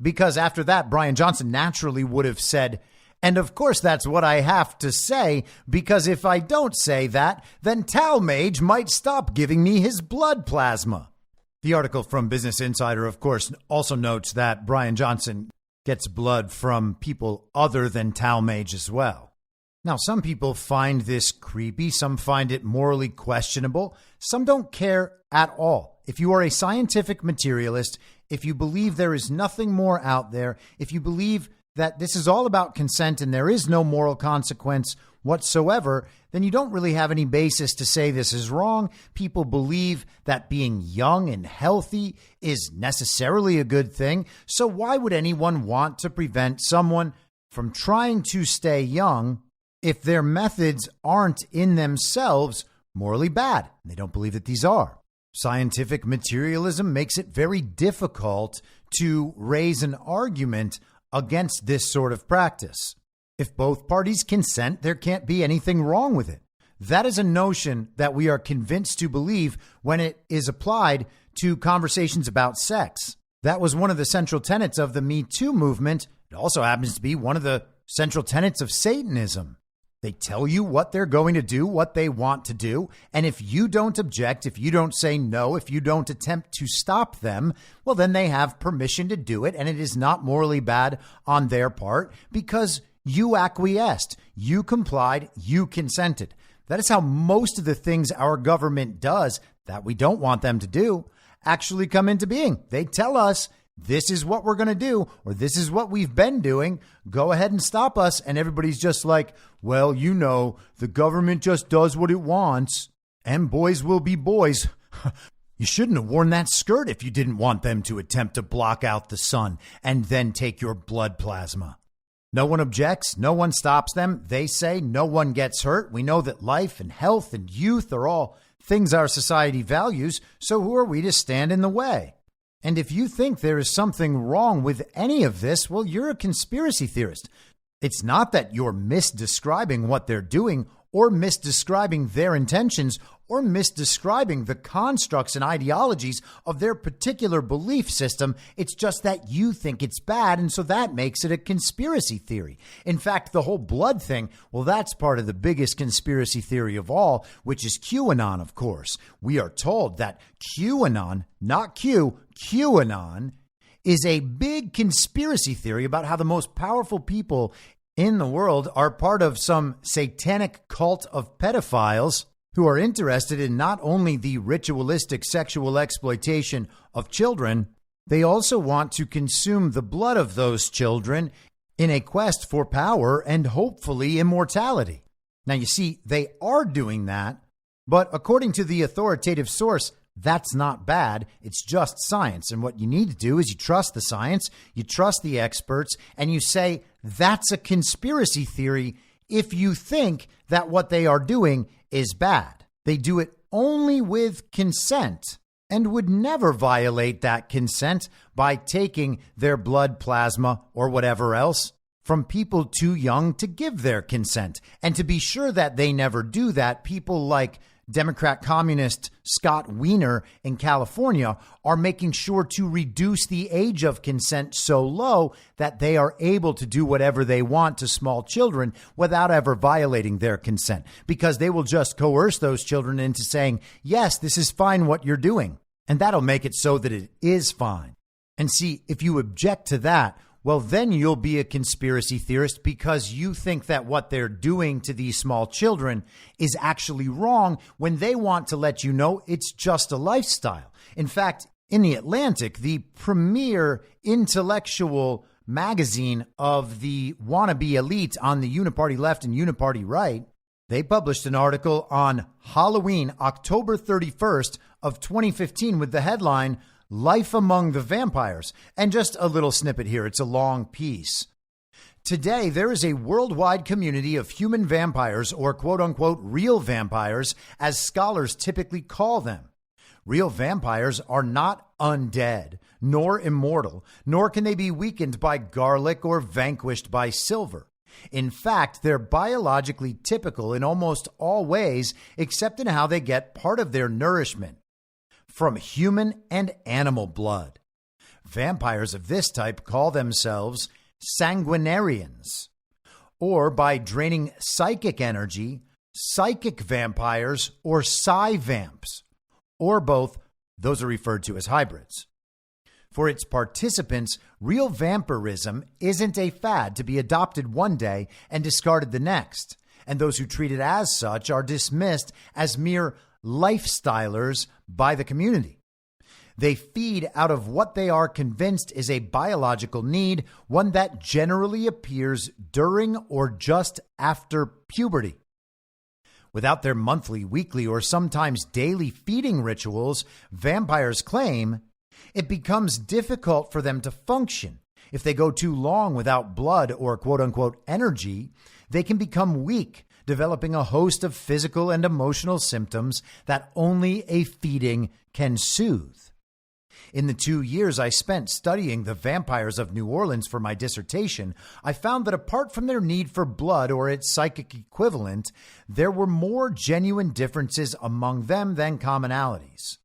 Speaker 5: because after that, Brian Johnson naturally would have said, "And of course, that's what I have to say, because if I don't say that, then Talmage might stop giving me his blood plasma." The article from Business Insider, of course, also notes that Brian Johnson gets blood from people other than Talmage as well. Now, some people find this creepy. Some find it morally questionable. Some don't care at all. If you are a scientific materialist, if you believe there is nothing more out there, if you believe that this is all about consent and there is no moral consequence whatsoever, then you don't really have any basis to say this is wrong. People believe that being young and healthy is necessarily a good thing. So why would anyone want to prevent someone from trying to stay young if their methods aren't in themselves morally bad? They don't believe that these are. Scientific materialism makes it very difficult to raise an argument against this sort of practice. If both parties consent, there can't be anything wrong with it. That is a notion that we are convinced to believe when it is applied to conversations about sex. That was one of the central tenets of the Me Too movement. It also happens to be one of the central tenets of Satanism. They tell you what they're going to do, what they want to do. And if you don't object, if you don't say no, if you don't attempt to stop them, well, then they have permission to do it. And it is not morally bad on their part because you acquiesced, you complied, you consented. That is how most of the things our government does that we don't want them to do actually come into being. They tell us, this is what we're going to do, or this is what we've been doing. Go ahead and stop us. And everybody's just like, well, you know, the government just does what it wants and boys will be boys. You shouldn't have worn that skirt if you didn't want them to attempt to block out the sun and then take your blood plasma. No one objects. No one stops them. They say no one gets hurt. We know that life and health and youth are all things our society values. So who are we to stand in the way? And if you think there is something wrong with any of this, well, you're a conspiracy theorist. It's not that you're misdescribing what they're doing or misdescribing their intentions or misdescribing the constructs and ideologies of their particular belief system. It's just that you think it's bad, and so that makes it a conspiracy theory. In fact, the whole blood thing, well, that's part of the biggest conspiracy theory of all, which is QAnon, of course. We are told that QAnon, not Q, QAnon, is a big conspiracy theory about how the most powerful people in the world are part of some satanic cult of pedophiles who are interested in not only the ritualistic sexual exploitation of children, they also want to consume the blood of those children in a quest for power and hopefully immortality. Now, you see, they are doing that, but according to the authoritative source, that's not bad. It's just science. And what you need to do is you trust the science, you trust the experts, and you say that's a conspiracy theory if you think that what they are doing is bad. They do it only with consent and would never violate that consent by taking their blood plasma or whatever else from people too young to give their consent. And to be sure that they never do that, people like Democrat communist Scott Wiener in California are making sure to reduce the age of consent so low that they are able to do whatever they want to small children without ever violating their consent, because they will just coerce those children into saying, yes, this is fine what you're doing. And that'll make it so that it is fine. And see, if you object to that, well, then you'll be a conspiracy theorist because you think that what they're doing to these small children is actually wrong when they want to let you know it's just a lifestyle. In fact, in The Atlantic, the premier intellectual magazine of the wannabe elite on the Uniparty left and Uniparty right, they published an article on Halloween, October 31st of 2015 with the headline, Life Among the Vampires. And just a little snippet here. It's a long piece. Today, there is a worldwide community of human vampires, or quote unquote real vampires, as scholars typically call them. Real vampires are not undead, nor immortal, nor can they be weakened by garlic or vanquished by silver. In fact, they're biologically typical in almost all ways, except in how they get part of their nourishment from human and animal blood. Vampires of this type call themselves sanguinarians, or by draining psychic energy, psychic vampires or psi-vamps, or both. Those are referred to as hybrids. For its participants, real vampirism isn't a fad to be adopted one day and discarded the next, and those who treat it as such are dismissed as mere lifestylers by the community. They feed out of what they are convinced is a biological need, one that generally appears during or just after puberty. Without their monthly, weekly, or sometimes daily feeding rituals, vampires claim it becomes difficult for them to function. If they go too long without blood or quote unquote energy, they can become weak, developing a host of physical and emotional symptoms that only a feeding can soothe. In the 2 years I spent studying the vampires of New Orleans for my dissertation, I found that apart from their need for blood or its psychic equivalent, there were more genuine differences among them than commonalities.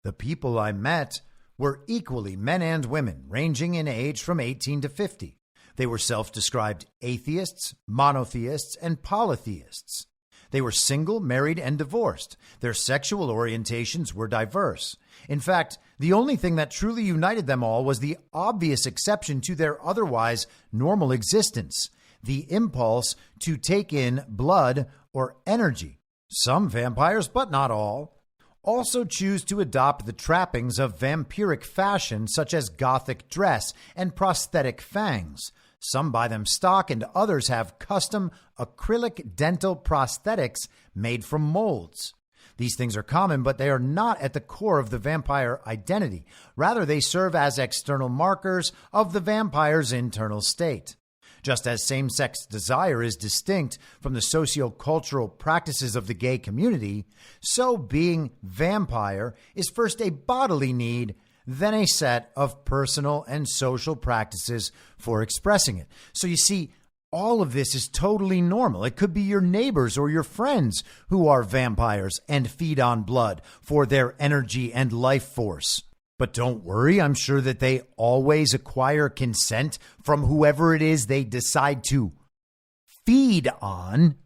Speaker 5: The people I met were equally men and women, ranging in age from 18 to 50. They were self-described atheists, monotheists, and polytheists. They were single, married, and divorced. Their sexual orientations were diverse. In fact, the only thing that truly united them all was the obvious exception to their otherwise normal existence, the impulse to take in blood or energy. Some vampires, but not all, also choose to adopt the trappings of vampiric fashion, such as gothic dress and prosthetic fangs. Some buy them stock, and others have custom acrylic dental prosthetics made from molds. These things are common, but they are not at the core of the vampire identity. Rather, they serve as external markers of the vampire's internal state. Just as same-sex desire is distinct from the socio-cultural practices of the gay community, so being vampire is first a bodily need, then a set of personal and social practices for expressing it. So you see, all of this is totally normal. It could be your neighbors or your friends who are vampires and feed on blood for their energy and life force. But don't worry, I'm sure that they always acquire consent from whoever it is they decide to feed on.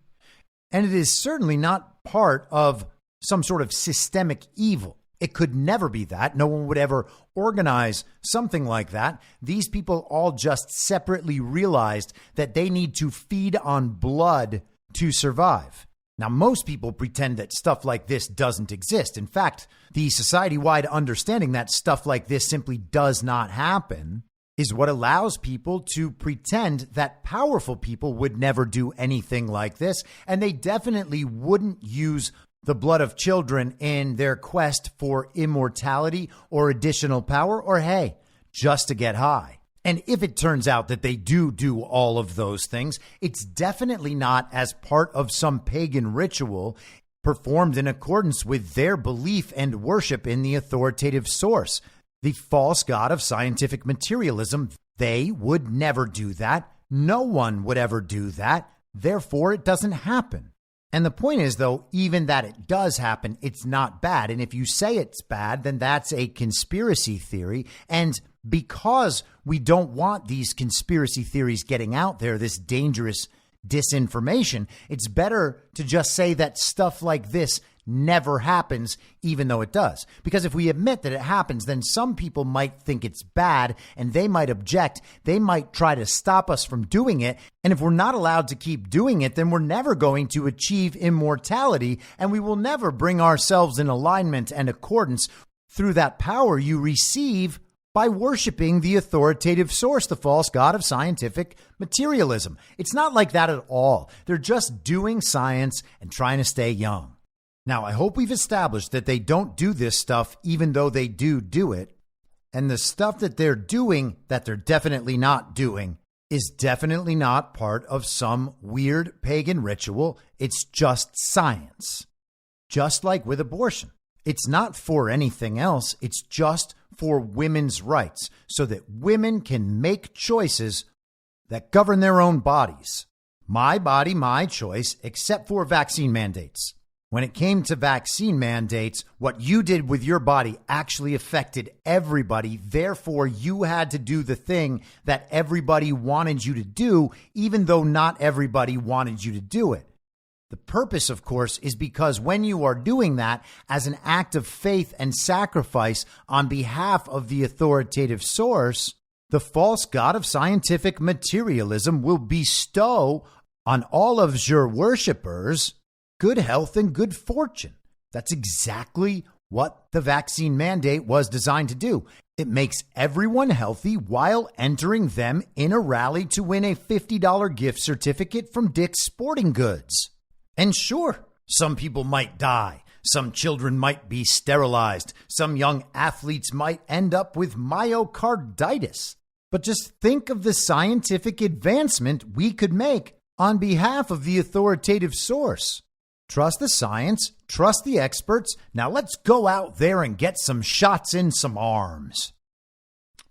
Speaker 5: And it is certainly not part of some sort of systemic evil. It could never be that. No one would ever organize something like that. These people all just separately realized that they need to feed on blood to survive. Now, most people pretend that stuff like this doesn't exist. In fact, the society-wide understanding that stuff like this simply does not happen is what allows people to pretend that powerful people would never do anything like this, and they definitely wouldn't use the blood of children in their quest for immortality or additional power, or hey, just to get high. And if it turns out that they do all of those things, it's definitely not as part of some pagan ritual performed in accordance with their belief and worship in the authoritative source, the false god of scientific materialism. They would never do that. No one would ever do that. Therefore, it doesn't happen. And the point is, though, even that it does happen, it's not bad. And if you say it's bad, then that's a conspiracy theory. And because we don't want these conspiracy theories getting out there, this dangerous disinformation, it's better to just say that stuff like this never happens, even though it does. Because if we admit that it happens, then some people might think it's bad and they might object. They might try to stop us from doing it. And if we're not allowed to keep doing it, then we're never going to achieve immortality, and we will never bring ourselves in alignment and accordance through that power you receive by worshiping the authoritative source, the false god of scientific materialism. It's not like that at all. They're just doing science and trying to stay young. Now, I hope we've established that they don't do this stuff, even though they do it. And the stuff that they're doing, that they're definitely not doing, is definitely not part of some weird pagan ritual. It's just science. Just like with abortion. It's not for anything else. It's just for women's rights, so that women can make choices that govern their own bodies. My body, my choice, except for vaccine mandates. When it came to vaccine mandates, what you did with your body actually affected everybody. Therefore, you had to do the thing that everybody wanted you to do, even though not everybody wanted you to do it. The purpose, of course, is because when you are doing that as an act of faith and sacrifice on behalf of the authoritative source, the false god of scientific materialism will bestow on all of your worshipers good health and good fortune. That's exactly what the vaccine mandate was designed to do. It makes everyone healthy while entering them in a rally to win a $50 gift certificate from Dick's Sporting Goods. And sure, some people might die. Some children might be sterilized. Some young athletes might end up with myocarditis. But just think of the scientific advancement we could make on behalf of the authoritative source. Trust the science, trust the experts. Now let's go out there and get some shots in some arms.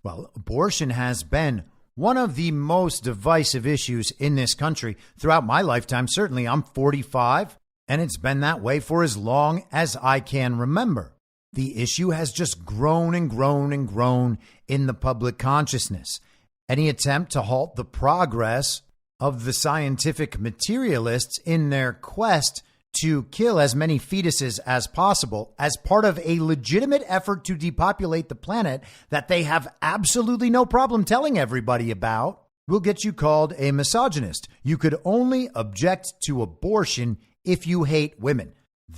Speaker 5: Well, abortion has been one of the most divisive issues in this country throughout my lifetime. Certainly, I'm 45, and it's been that way for as long as I can remember. The issue has just grown and grown and grown in the public consciousness. Any attempt to halt the progress of the scientific materialists in their quest to kill as many fetuses as possible as part of a legitimate effort to depopulate the planet that they have absolutely no problem telling everybody about will get you called a misogynist. You could only object to abortion if you hate women.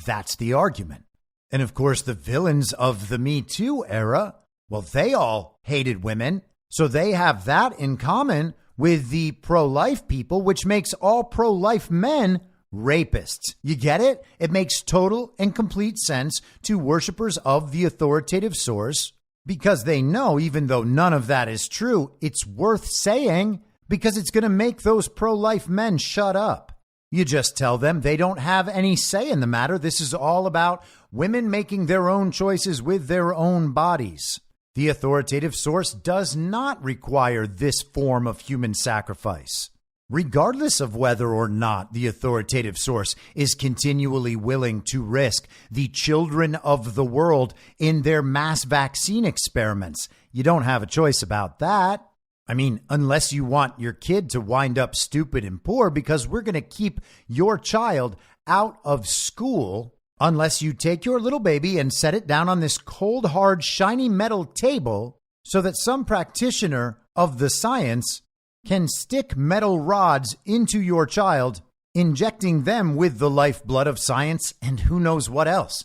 Speaker 5: That's the argument. And of course, the villains of the Me Too era, well, they all hated women. So they have that in common with the pro-life people, which makes all pro-life men rapists. You get it? It makes total and complete sense to worshipers of the authoritative source because they know, even though none of that is true, it's worth saying because it's going to make those pro-life men shut up. You just tell them they don't have any say in the matter. This is all about women making their own choices with their own bodies. The authoritative source does not require this form of human sacrifice, regardless of whether or not the authoritative source is continually willing to risk the children of the world in their mass vaccine experiments. You don't have a choice about that. I mean, unless you want your kid to wind up stupid and poor, because we're going to keep your child out of school unless you take your little baby and set it down on this cold, hard, shiny metal table so that some practitioner of the science can stick metal rods into your child, injecting them with the lifeblood of science and who knows what else.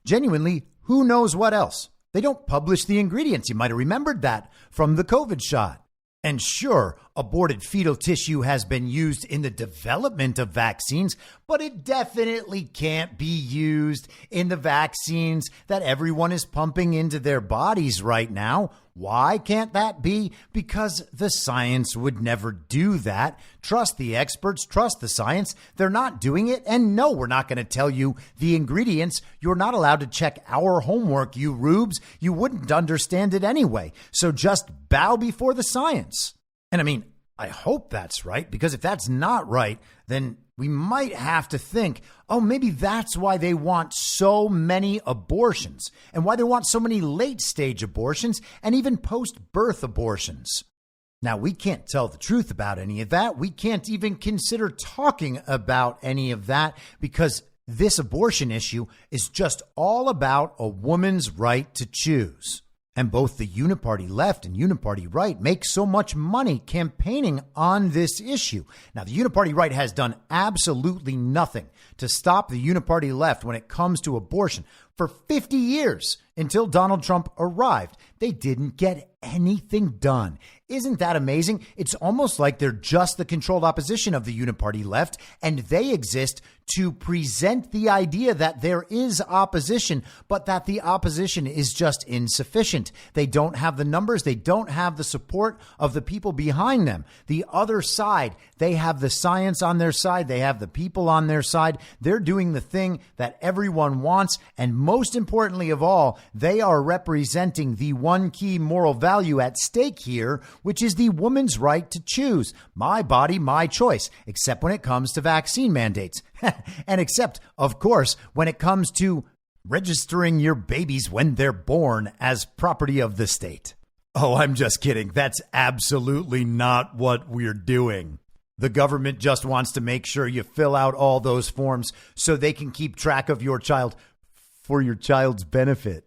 Speaker 5: Genuinely, who knows what else? They don't publish the ingredients. You might have remembered that from the COVID shot. And sure, aborted fetal tissue has been used in the development of vaccines, but it definitely can't be used in the vaccines that everyone is pumping into their bodies right now. Why can't that be? Because the science would never do that. Trust the experts, trust the science. They're not doing it. And no, we're not going to tell you the ingredients. You're not allowed to check our homework, you rubes. You wouldn't understand it anyway. So just bow before the science. And I mean, I hope that's right, because if that's not right, then we might have to think, oh, maybe that's why they want so many abortions and why they want so many late stage abortions and even post-birth abortions. Now, we can't tell the truth about any of that. We can't even consider talking about any of that because this abortion issue is just all about a woman's right to choose. And both the Uniparty left and Uniparty right make so much money campaigning on this issue. Now, the Uniparty right has done absolutely nothing to stop the Uniparty left when it comes to abortion. For 50 years, until Donald Trump arrived, they didn't get anything done. Isn't that amazing? It's almost like they're just the controlled opposition of the Uniparty left, and they exist to present the idea that there is opposition, but that the opposition is just insufficient. They don't have the numbers. They don't have the support of the people behind them. The other side, they have the science on their side. They have the people on their side. They're doing the thing that everyone wants. And most importantly of all, they are representing the one key moral value at stake here, which is the woman's right to choose. My body, my choice, except when it comes to vaccine mandates. And except, of course, when it comes to registering your babies when they're born as property of the state. Oh, I'm just kidding. That's absolutely not what we're doing. The government just wants to make sure you fill out all those forms so they can keep track of your child for your child's benefit.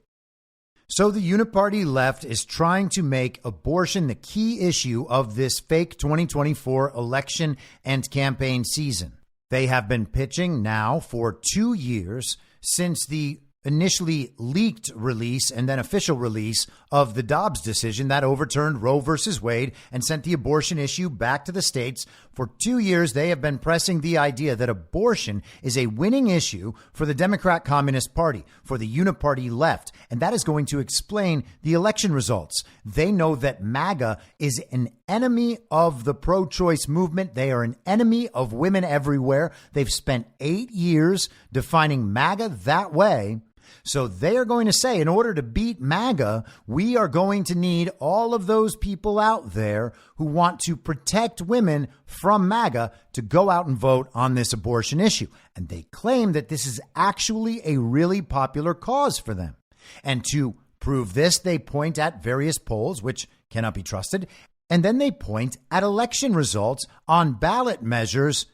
Speaker 5: So the Uniparty left is trying to make abortion the key issue of this fake 2024 election and campaign season. They have been pitching now for 2 years since the initially leaked release and then official release of the Dobbs decision that overturned Roe versus Wade and sent the abortion issue back to the states. For 2 years, they have been pressing the idea that abortion is a winning issue for the Democrat Communist Party, for the Uniparty left, and that is going to explain the election results. They know that MAGA is an enemy of the pro-choice movement. They are an enemy of women everywhere. They've spent 8 years defining MAGA that way. So they are going to say, in order to beat MAGA, we are going to need all of those people out there who want to protect women from MAGA to go out and vote on this abortion issue. And they claim that this is actually a really popular cause for them. And to prove this, they point at various polls, which cannot be trusted. And then they point at election results on ballot measures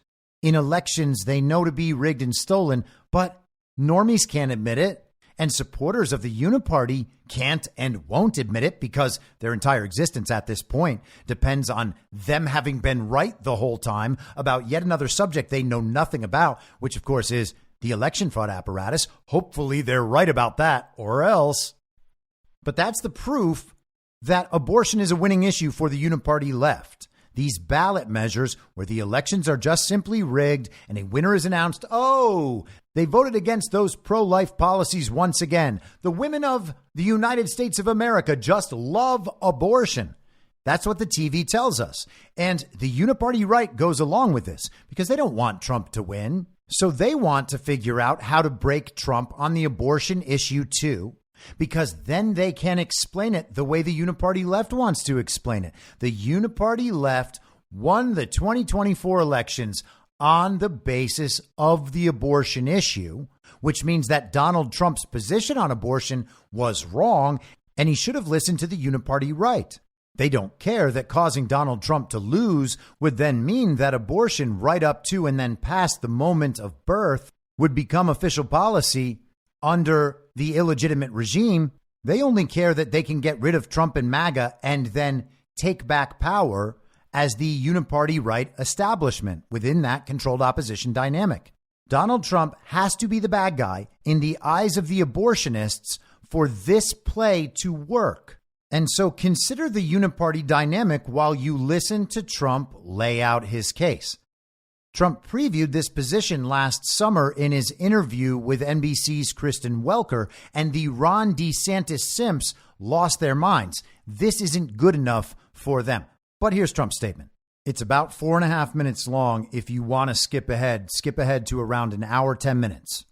Speaker 5: in elections they know to be rigged and stolen, but normies can't admit it. And supporters of the Uniparty can't and won't admit it because their entire existence at this point depends on them having been right the whole time about yet another subject they know nothing about, which, of course, is the election fraud apparatus. Hopefully they're right about that, or else. But that's the proof that abortion is a winning issue for the Uniparty left. These ballot measures where the elections are just simply rigged and a winner is announced. Oh, they voted against those pro-life policies once again. The women of the United States of America just love abortion. That's what the TV tells us. And the Uniparty right goes along with this because they don't want Trump to win. So they want to figure out how to break Trump on the abortion issue too, because then they can explain it the way the Uniparty left wants to explain it. The Uniparty left won the 2024 elections on the basis of the abortion issue, which means that Donald Trump's position on abortion was wrong, and he should have listened to the Uniparty right. They don't care that causing Donald Trump to lose would then mean that abortion right up to and then past the moment of birth would become official policy under the illegitimate regime. They only care that they can get rid of Trump and MAGA and then take back power as the Uniparty right establishment within that controlled opposition dynamic. Donald Trump has to be the bad guy in the eyes of the abortionists for this play to work. And so consider the Uniparty dynamic while you listen to Trump lay out his case. Trump previewed this position last summer in his interview with NBC's Kristen Welker, and the Ron DeSantis simps lost their minds. This isn't good enough for them. But here's Trump's statement. It's about 4.5 minutes long. If you want to skip ahead to around an hour, 10 minutes.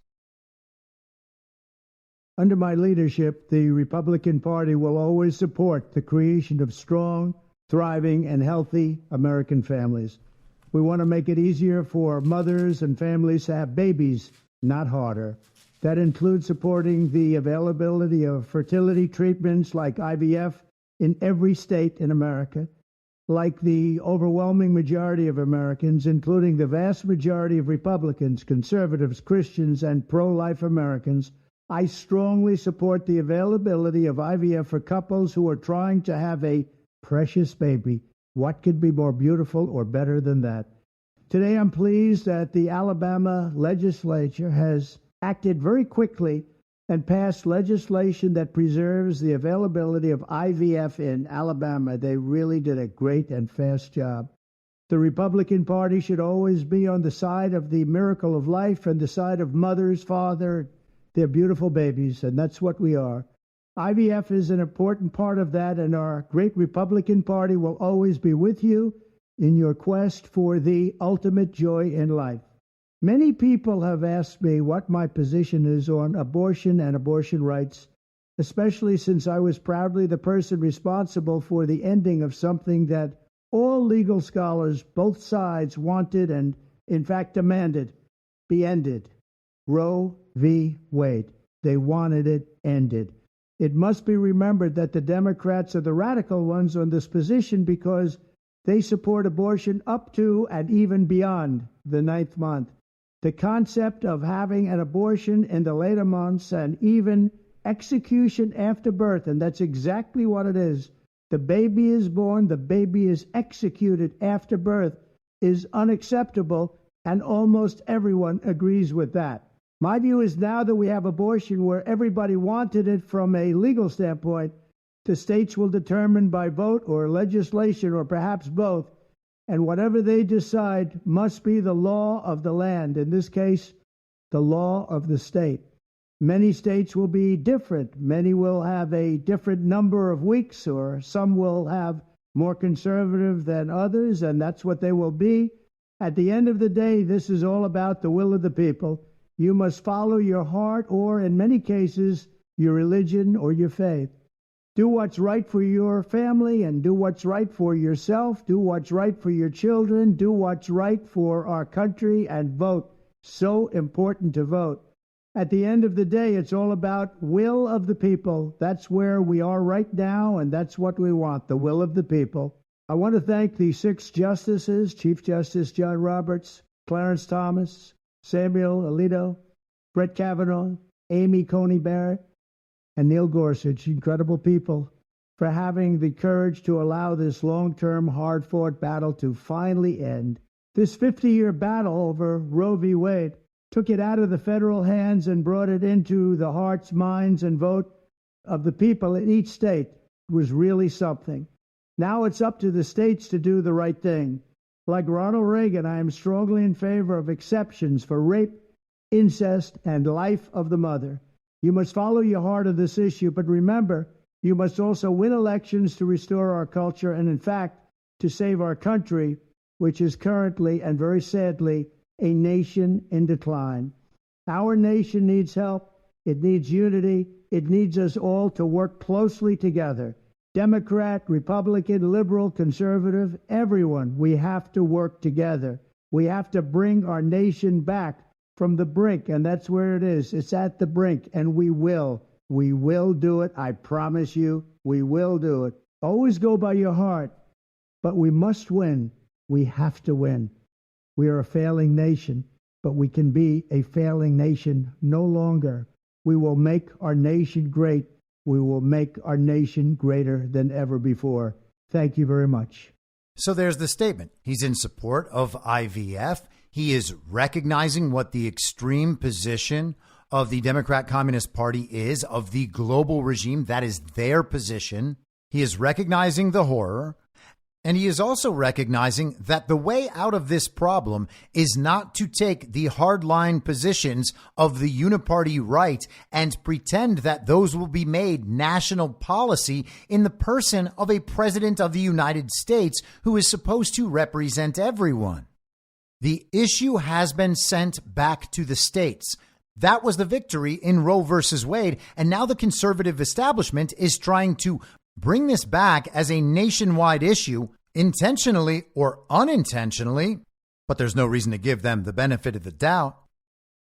Speaker 2: Under my leadership, the Republican Party will always support the creation of strong, thriving, and healthy American families. We want to make it easier for mothers and families to have babies, not harder. That includes supporting the availability of fertility treatments like IVF in every state in America. Like the overwhelming majority of Americans, including the vast majority of Republicans, conservatives, Christians, and pro-life Americans, I strongly support the availability of IVF for couples who are trying to have a precious baby. What could be more beautiful or better than that? Today, I'm pleased that the Alabama legislature has acted very quickly and passed legislation that preserves the availability of IVF in Alabama. They really did a great and fast job. The Republican Party should always be on the side of the miracle of life and the side of mothers, father, their beautiful babies, and that's what we are. IVF is an important part of that, and our great Republican Party will always be with you in your quest for the ultimate joy in life. Many people have asked me what my position is on abortion and abortion rights, especially since I was proudly the person responsible for the ending of something that all legal scholars, both sides, wanted and, in fact, demanded be ended. Roe v. Wade. They wanted it ended. It must be remembered that the Democrats are the radical ones on this position because they support abortion up to and even beyond the 9th month. The concept of having an abortion in the later months and even execution after birth, and that's exactly what it is. The baby is born, the baby is executed after birth, is unacceptable, and almost everyone agrees with that. My view is now that we have abortion where everybody wanted it from a legal standpoint, the states will determine by vote or legislation or perhaps both, and whatever they decide must be the law of the land, in this case, the law of the state. Many states will be different. Many will have a different number of weeks, or some will have more conservative than others, and that's what they will be. At the end of the day, this is all about the will of the people. You must follow your heart or, in many cases, your religion or your faith. Do what's right for your family and do what's right for yourself. Do what's right for your children. Do what's right for our country and vote. So important to vote. At the end of the day, it's all about will of the people. That's where we are right now, and that's what we want, the will of the people. I want to thank the 6 justices, Chief Justice John Roberts, Clarence Thomas, Samuel Alito, Brett Kavanaugh, Amy Coney Barrett, and Neil Gorsuch, incredible people, for having the courage to allow this long-term, hard-fought battle to finally end. This 50-year battle over Roe v. Wade took it out of the federal hands and brought it into the hearts, minds, and vote of the people in each state. It was really something. Now it's up to the states to do the right thing. Like Ronald Reagan, I am strongly in favor of exceptions for rape, incest, and life of the mother. You must follow your heart of this issue, but remember, you must also win elections to restore our culture and, in fact, to save our country, which is currently, and very sadly, a nation in decline. Our nation needs help. It needs unity. It needs us all to work closely together. Democrat, Republican, liberal, conservative, everyone, we have to work together. We have to bring our nation back from the brink, and that's where it is. It's at the brink, and we will. We will do it. I promise you, we will do it. Always go by your heart, but we must win. We have to win. We are a failing nation, but we can be a failing nation no longer. We will make our nation great. We will make our nation greater than ever before. Thank you very much.
Speaker 5: So there's the statement. He's in support of IVF. He is recognizing what the extreme position of the Democrat Communist Party is, of the global regime. That is their position. He is recognizing the horror. And he is also recognizing that the way out of this problem is not to take the hardline positions of the Uniparty right and pretend that those will be made national policy in the person of a president of the United States who is supposed to represent everyone. The issue has been sent back to the states. That was the victory in Roe versus Wade. And now the conservative establishment is trying to bring this back as a nationwide issue, intentionally or unintentionally, but there's no reason to give them the benefit of the doubt,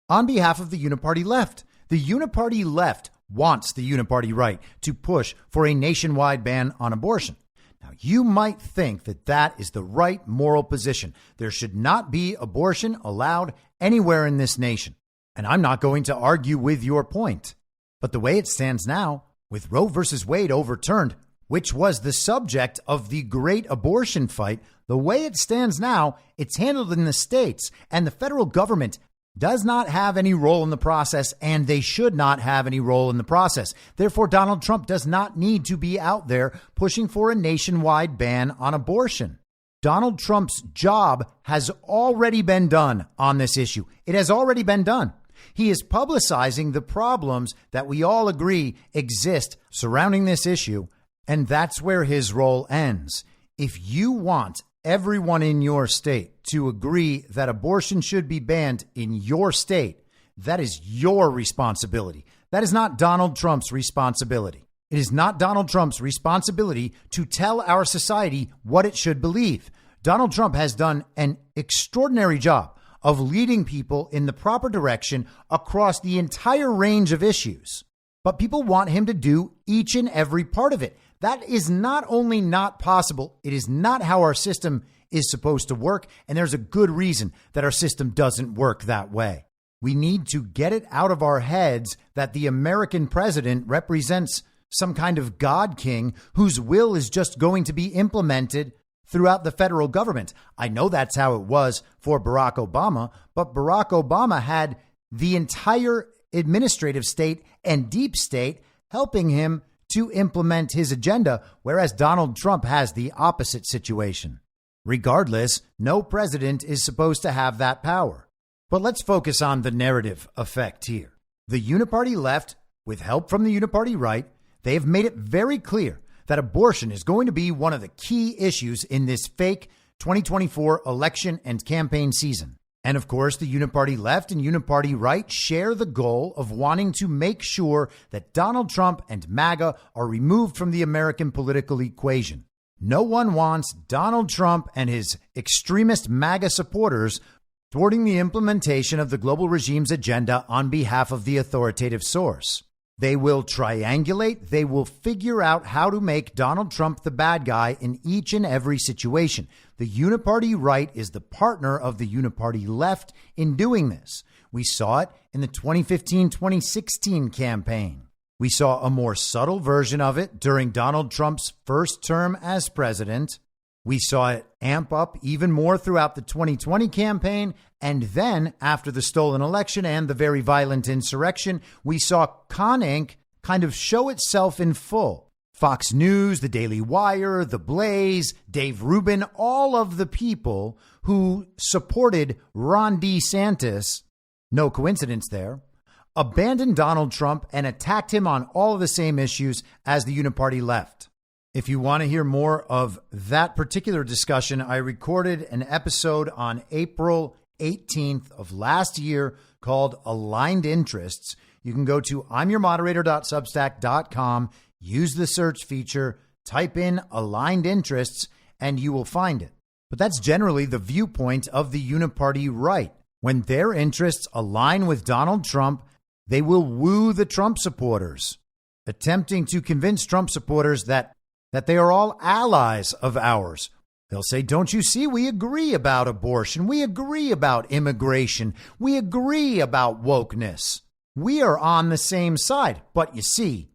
Speaker 5: on behalf of the Uniparty left. The Uniparty left wants the Uniparty right to push for a nationwide ban on abortion. Now, you might think that that is the right moral position. There should not be abortion allowed anywhere in this nation. And I'm not going to argue with your point. But the way it stands now, with Roe versus Wade overturned, which was the subject of the great abortion fight, the way it stands now, it's handled in the states, and the federal government does not have any role in the process, and they should not have any role in the process. Therefore, Donald Trump does not need to be out there pushing for a nationwide ban on abortion. Donald Trump's job has already been done on this issue. It has already been done. He is publicizing the problems that we all agree exist surrounding this issue, and that's where his role ends. If you want everyone in your state to agree that abortion should be banned in your state, that is your responsibility. That is not Donald Trump's responsibility. It is not Donald Trump's responsibility to tell our society what it should believe. Donald Trump has done an extraordinary job of leading people in the proper direction across the entire range of issues. But people want him to do each and every part of it. That is not only not possible, it is not how our system is supposed to work. And there's a good reason that our system doesn't work that way. We need to get it out of our heads that the American president represents some kind of God king whose will is just going to be implemented throughout the federal government. I know that's how it was for Barack Obama, but Barack Obama had the entire administrative state and deep state helping him to implement his agenda, whereas Donald Trump has the opposite situation. Regardless, no president is supposed to have that power. But let's focus on the narrative effect here. The Uniparty left, with help from the Uniparty right, they have made it very clear that abortion is going to be one of the key issues in this fake 2024 election and campaign season. And of course, the Uniparty left and Uniparty right share the goal of wanting to make sure that Donald Trump and MAGA are removed from the American political equation. No one wants Donald Trump and his extremist MAGA supporters thwarting the implementation of the global regime's agenda on behalf of the authoritative source. They will triangulate. They will figure out how to make Donald Trump the bad guy in each and every situation. The Uniparty right is the partner of the Uniparty left in doing this. We saw it in the 2015-2016 campaign. We saw a more subtle version of it during Donald Trump's first term as president. We saw it amp up even more throughout the 2020 campaign. And then after the stolen election and the very violent insurrection, we saw Con Inc. kind of show itself in full Fox News, The Daily Wire, The Blaze, Dave Rubin, all of the people who supported Ron DeSantis, no coincidence there, abandoned Donald Trump and attacked him on all of the same issues as the Uniparty left. If you want to hear more of that particular discussion, I recorded an episode on April 18th of last year called Aligned Interests. You can go to imyourmoderator.substack.com, use the search feature, type in Aligned Interests, and you will find it. But that's generally the viewpoint of the Uniparty right. When their interests align with Donald Trump, they will woo the Trump supporters, attempting to convince Trump supporters that they are all allies of ours. They'll say, don't you see, we agree about abortion. We agree about immigration. We agree about wokeness. We are on the same side. But you see,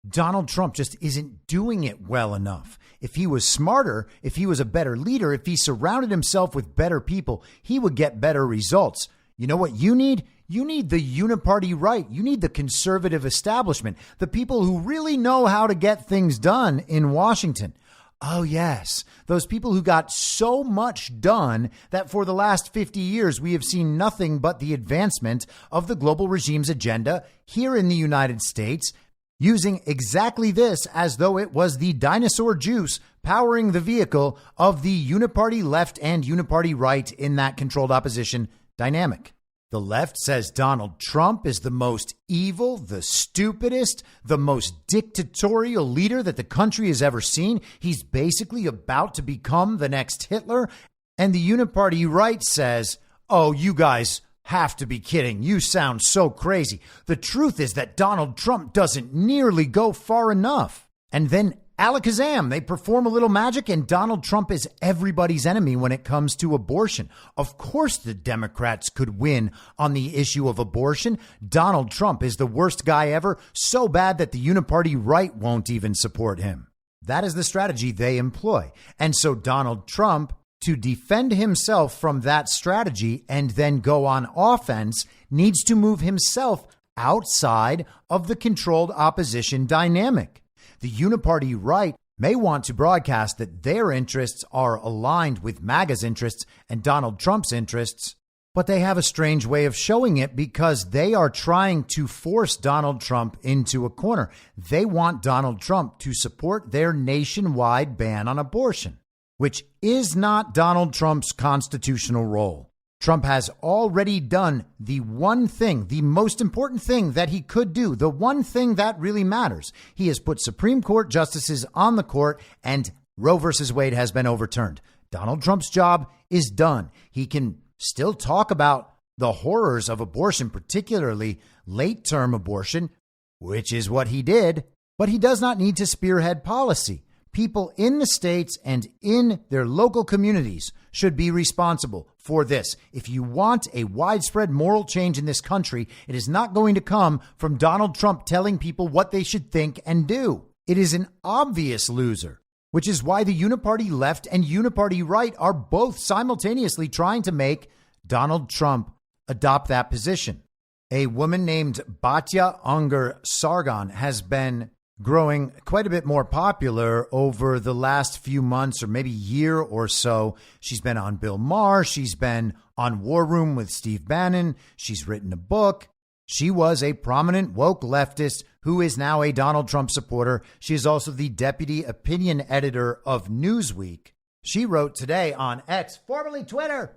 Speaker 5: Donald Trump just isn't doing it well enough. If he was smarter, if he was a better leader, if he surrounded himself with better people, he would get better results. You know what you need? You need the Uniparty right. You need the conservative establishment, the people who really know how to get things done in Washington. Oh, yes, those people who got so much done that for the last 50 years, we have seen nothing but the advancement of the global regime's agenda here in the United States, using exactly this as though it was the dinosaur juice powering the vehicle of the Uniparty left and Uniparty right in that controlled opposition dynamic. The left says Donald Trump is the most evil, the stupidest, the most dictatorial leader that the country has ever seen. He's basically about to become the next Hitler. And the Uniparty right says, oh, you guys have to be kidding. You sound so crazy. The truth is that Donald Trump doesn't nearly go far enough. And then alakazam, they perform a little magic and Donald Trump is everybody's enemy when it comes to abortion. Of course, the Democrats could win on the issue of abortion. Donald Trump is the worst guy ever, so bad that the Uniparty right won't even support him. That is the strategy they employ. And so Donald Trump, to defend himself from that strategy and then go on offense, needs to move himself outside of the controlled opposition dynamic. The Uniparty right may want to broadcast that their interests are aligned with MAGA's interests and Donald Trump's interests, but they have a strange way of showing it because they are trying to force Donald Trump into a corner. They want Donald Trump to support their nationwide ban on abortion, which is not Donald Trump's constitutional role. Trump has already done the one thing, the most important thing that he could do, the one thing that really matters. He has put Supreme Court justices on the court and Roe versus Wade has been overturned. Donald Trump's job is done. He can still talk about the horrors of abortion, particularly late-term abortion, which is what he did, but he does not need to spearhead policy. People in the states and in their local communities should be responsible for this. If you want a widespread moral change in this country, it is not going to come from Donald Trump telling people what they should think and do. It is an obvious loser, which is why the Uniparty left and Uniparty right are both simultaneously trying to make Donald Trump adopt that position. A woman named Batya Unger Sargon has been growing quite a bit more popular over the last few months or maybe year or so. She's been on Bill Maher. She's been on War Room with Steve Bannon. She's written a book. She was a prominent woke leftist who is now a Donald Trump supporter. She is also the deputy opinion editor of Newsweek. She wrote today on X, formerly Twitter,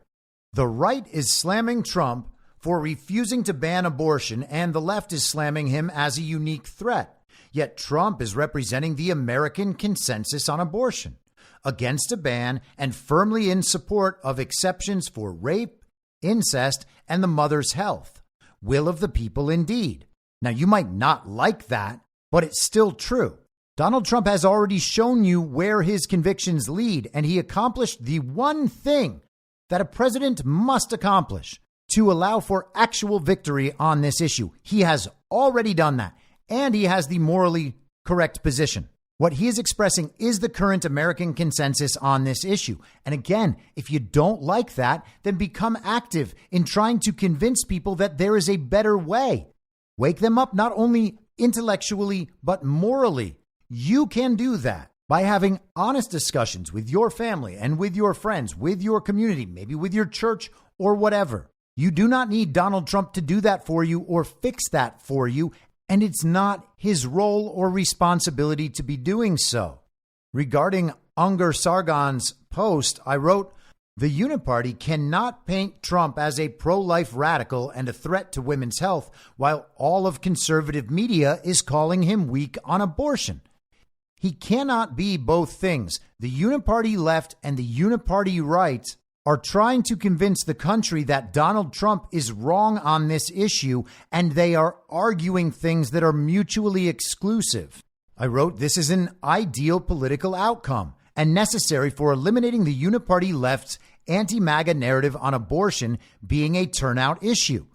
Speaker 5: the right is slamming Trump for refusing to ban abortion and the left is slamming him as a unique threat. Yet Trump is representing the American consensus on abortion, against a ban and firmly in support of exceptions for rape, incest, and the mother's health. Will of the people indeed. Now, you might not like that, but it's still true. Donald Trump has already shown you where his convictions lead, and he accomplished the one thing that a president must accomplish to allow for actual victory on this issue. He has already done that. And he has the morally correct position. What he is expressing is the current American consensus on this issue. And again, if you don't like that, then become active in trying to convince people that there is a better way. Wake them up not only intellectually, but morally. You can do that by having honest discussions with your family and with your friends, with your community, maybe with your church or whatever. You do not need Donald Trump to do that for you or fix that for you, and it's not his role or responsibility to be doing so. Regarding Unger Sargon's post, I wrote, "The Uniparty cannot paint Trump as a pro-life radical and a threat to women's health, while all of conservative media is calling him weak on abortion. He cannot be both things. The Uniparty left and the Uniparty right are trying to convince the country that Donald Trump is wrong on this issue, and they are arguing things that are mutually exclusive." I wrote, "This is an ideal political outcome and necessary for eliminating the Uniparty left's anti-MAGA narrative on abortion being a turnout issue.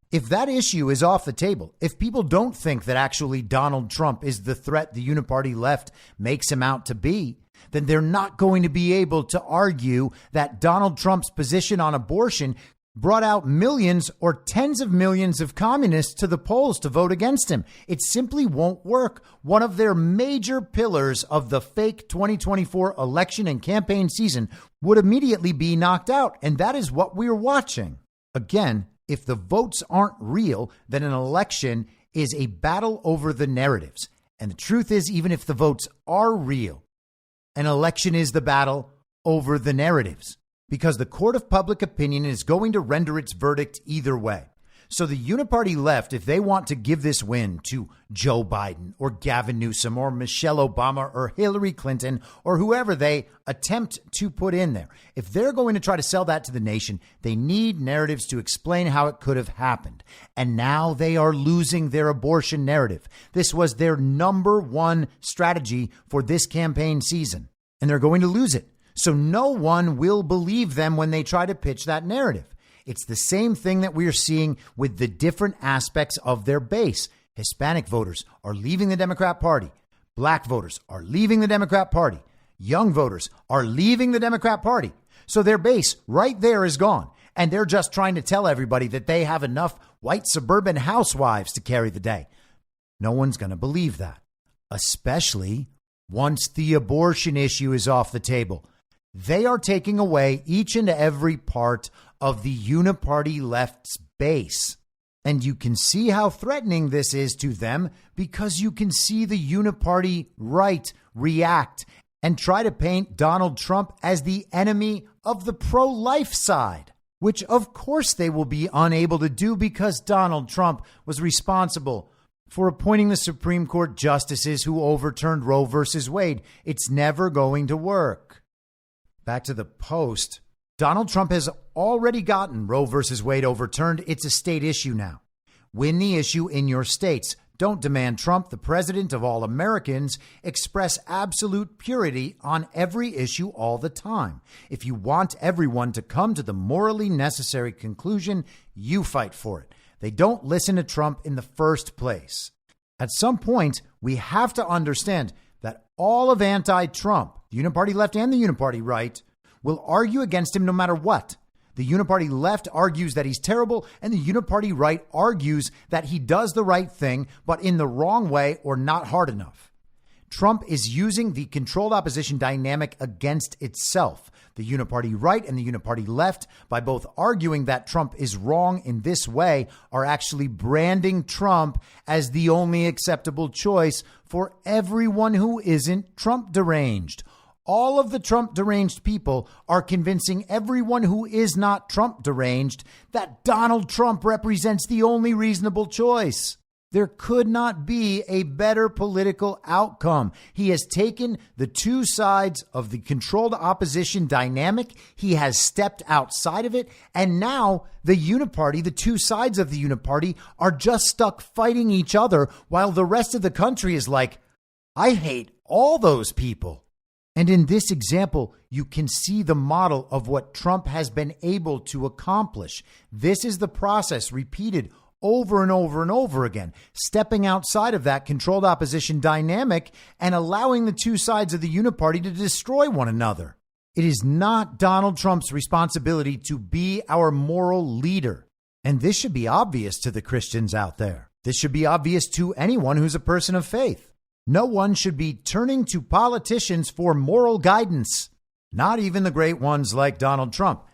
Speaker 5: If that issue is off the table, if people don't think that actually Donald Trump is the threat the Uniparty left makes him out to be, then they're not going to be able to argue that Donald Trump's position on abortion brought out millions or tens of millions of communists to the polls to vote against him. It simply won't work. One of their major pillars of the fake 2024 election and campaign season would immediately be knocked out. And that is what we're watching. Again, if the votes aren't real, then an election is a battle over the narratives. And the truth is, even if the votes are real, an election is the battle over the narratives, because the court of public opinion is going to render its verdict either way. So the Uniparty left, if they want to give this win to Joe Biden or Gavin Newsom or Michelle Obama or Hillary Clinton or whoever they attempt to put in there, if they're going to try to sell that to the nation, they need narratives to explain how it could have happened. And now they are losing their abortion narrative. This was their number one strategy for this campaign season, and they're going to lose it. So no one will believe them when they try to pitch that narrative. It's the same thing that we are seeing with the different aspects of their base. Hispanic voters are leaving the Democrat Party. Black voters are leaving the Democrat Party. Young voters are leaving the Democrat Party. So their base right there is gone. And they're just trying to tell everybody that they have enough white suburban housewives to carry the day. No one's going to believe that, especially once the abortion issue is off the table. They are taking away each and every part of the Uniparty left's base. And you can see how threatening this is to them, because you can see the Uniparty right react and try to paint Donald Trump as the enemy of the pro-life side, which of course they will be unable to do, because Donald Trump was responsible for appointing the Supreme Court justices who overturned Roe versus Wade. It's never going to work. Back to the Post. Donald Trump has already gotten Roe versus Wade overturned. It's a state issue now. Win the issue in your states. Don't demand Trump, the president of all Americans, express absolute purity on every issue all the time. If you want everyone to come to the morally necessary conclusion, you fight for it. They don't listen to Trump in the first place. At some point, we have to understand that all of anti-Trump, the Uniparty left and the Uniparty right, will argue against him no matter what. The Uniparty left argues that he's terrible, and the Uniparty right argues that he does the right thing, but in the wrong way or not hard enough. Trump is using the controlled opposition dynamic against itself. The Uniparty right and the Uniparty left, by both arguing that Trump is wrong in this way, are actually branding Trump as the only acceptable choice for everyone who isn't Trump deranged. All of the Trump deranged people are convincing everyone who is not Trump deranged that Donald Trump represents the only reasonable choice. There could not be a better political outcome. He has taken the two sides of the controlled opposition dynamic. He has stepped outside of it. And now the Uniparty, the two sides of the Uniparty, are just stuck fighting each other, while the rest of the country is like, I hate all those people. And in this example, you can see the model of what Trump has been able to accomplish. This is the process repeated over and over and over again, stepping outside of that controlled opposition dynamic and allowing the two sides of the Uniparty to destroy one another. It is not Donald Trump's responsibility to be our moral leader. And this should be obvious to the Christians out there. This should be obvious to anyone who's a person of faith. No one should be turning to politicians for moral guidance, not even the great ones like Donald Trump.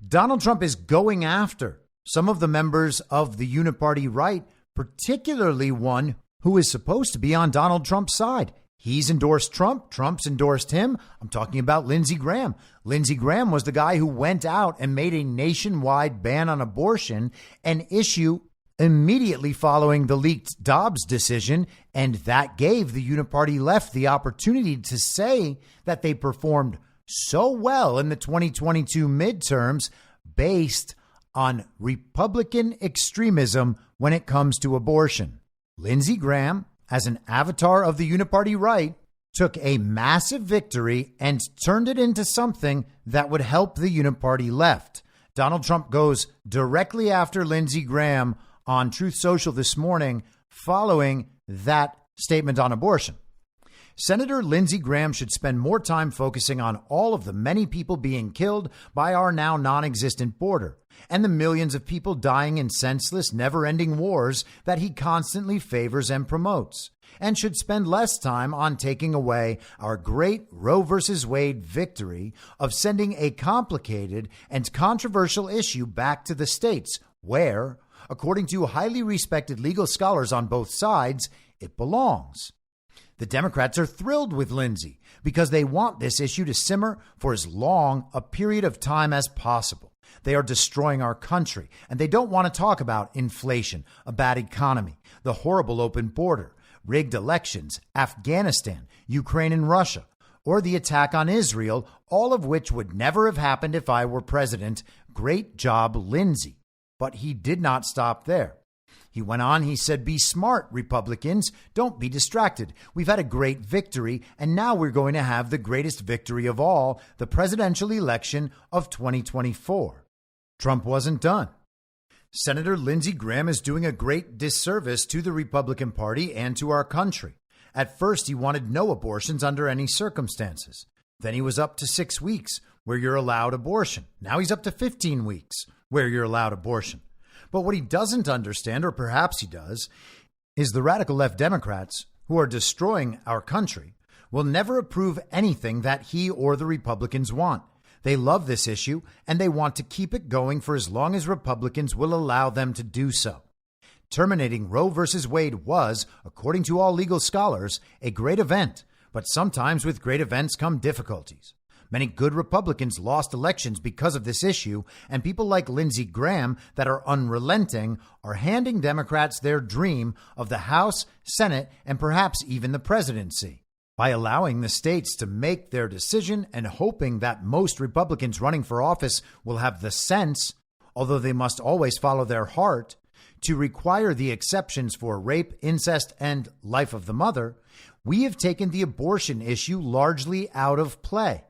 Speaker 5: Donald Trump is going after some of the members of the Uniparty right, particularly one who is supposed to be on Donald Trump's side. He's endorsed Trump. Trump's endorsed him. I'm talking about Lindsey Graham. Lindsey Graham was the guy who went out and made a nationwide ban on abortion, an issue immediately following the leaked Dobbs decision. And that gave the Uniparty left the opportunity to say that they performed so well in the 2022 midterms based on Republican extremism when it comes to abortion. Lindsey Graham, as an avatar of the Uniparty right, took a massive victory and turned it into something that would help the Uniparty left. Donald Trump goes directly after Lindsey Graham on Truth Social this morning following that statement on abortion. Senator Lindsey Graham should spend more time focusing on all of the many people being killed by our now non-existent border and the millions of people dying in senseless, never-ending wars that he constantly favors and promotes, and should spend less time on taking away our great Roe versus Wade victory of sending a complicated and controversial issue back to the states where, according to highly respected legal scholars on both sides, it belongs. The Democrats are thrilled with Lindsey because they want this issue to simmer for as long a period of time as possible. They are destroying our country, and they don't want to talk about inflation, a bad economy, the horrible open border, rigged elections, Afghanistan, Ukraine and Russia, or the attack on Israel, all of which would never have happened if I were president. Great job, Lindsey. But he did not stop there. He went on, he said, be smart, Republicans. Don't be distracted. We've had a great victory, and now we're going to have the greatest victory of all, the presidential election of 2024. Trump wasn't done. Senator Lindsey Graham is doing a great disservice to the Republican Party and to our country. At first, he wanted no abortions under any circumstances. Then he was up to 6 weeks, where you're allowed abortion. Now he's up to 15 weeks, where you're allowed abortion. But what he doesn't understand, or perhaps he does, is the radical left Democrats, who are destroying our country, will never approve anything that he or the Republicans want. They love this issue, and they want to keep it going for as long as Republicans will allow them to do so. Terminating Roe versus Wade was, according to all legal scholars, a great event, but sometimes with great events come difficulties. Many good Republicans lost elections because of this issue, and people like Lindsey Graham that are unrelenting are handing Democrats their dream of the House, Senate, and perhaps even the presidency. By allowing the states to make their decision and hoping that most Republicans running for office will have the sense, although they must always follow their heart, to require the exceptions for rape, incest, and life of the mother, we have taken the abortion issue largely out of play.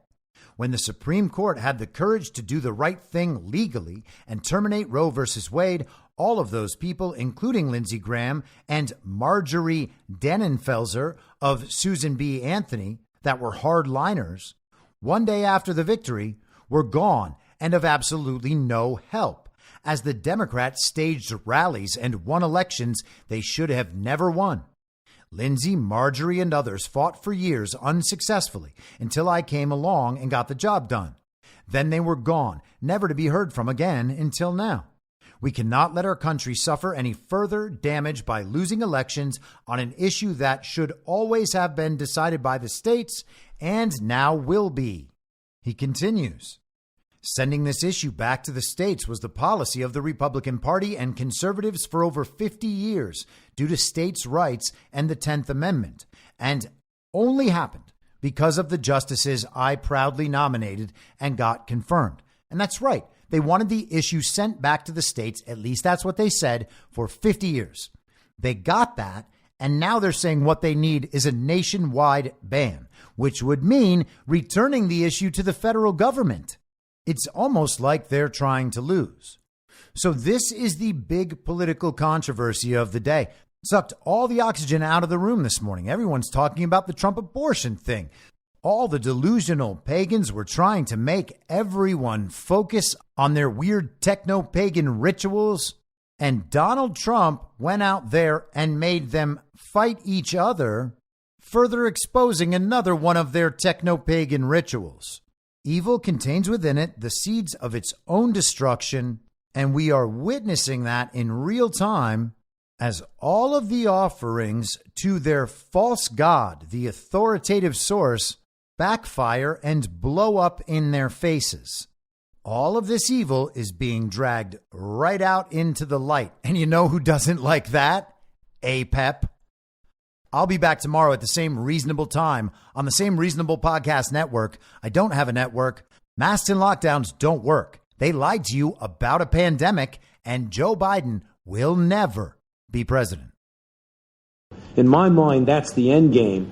Speaker 5: When the Supreme Court had the courage to do the right thing legally and terminate Roe versus Wade, all of those people, including Lindsey Graham and Marjorie Dannenfelser of Susan B. Anthony, that were hardliners, one day after the victory, were gone and of absolutely no help, as the Democrats staged rallies and won elections they should have never won. Lindsey, Marjorie, and others fought for years unsuccessfully until I came along and got the job done. Then they were gone, never to be heard from again until now. We cannot let our country suffer any further damage by losing elections on an issue that should always have been decided by the states and now will be. He continues. Sending this issue back to the states was the policy of the Republican Party and conservatives for over 50 years due to states' rights and the 10th Amendment, and only happened because of the justices I proudly nominated and got confirmed. And that's right. They wanted the issue sent back to the states, at least that's what they said, for 50 years. They got that, and now they're saying what they need is a nationwide ban, which would mean returning the issue to the federal government. It's almost like they're trying to lose. So this is the big political controversy of the day. Sucked all the oxygen out of the room this morning. Everyone's talking about the Trump abortion thing. All the delusional pagans were trying to make everyone focus on their weird techno-pagan rituals. And Donald Trump went out there and made them fight each other further exposing another one of their techno-pagan rituals. Evil contains within it the seeds of its own destruction, and we are witnessing that in real time as all of the offerings to their false god, the authoritative source, backfire and blow up in their faces. All of this evil is being dragged right out into the light. And you know who doesn't like that? Apep. I'll be back tomorrow at the same reasonable time on the same reasonable podcast network. I don't have a network. Masks and lockdowns don't work. They lied to you about a pandemic, and Joe Biden will never be president.
Speaker 9: In my mind, that's the end game.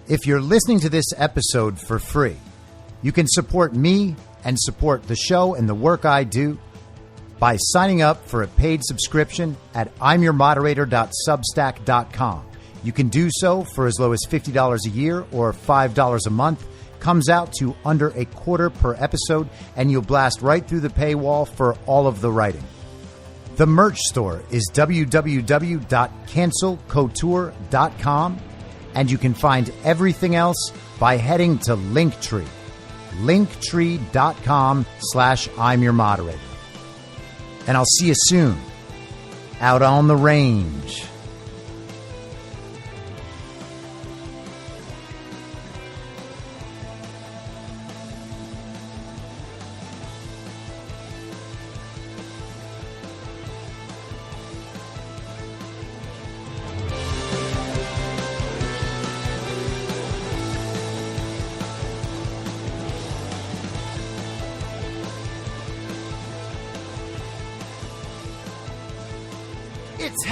Speaker 5: If you're listening to this episode for free, you can support me and support the show and the work I do by signing up for a paid subscription at imyourmoderator.substack.com. You can do so for as low as $50 a year or $5 a month. Comes out to under a quarter per episode, and you'll blast right through the paywall for all of the writing. The merch store is www.cancelcouture.com, and you can find everything else by heading to Linktree. Linktree.com/I'm your moderator. And I'll see you soon out on the range. It's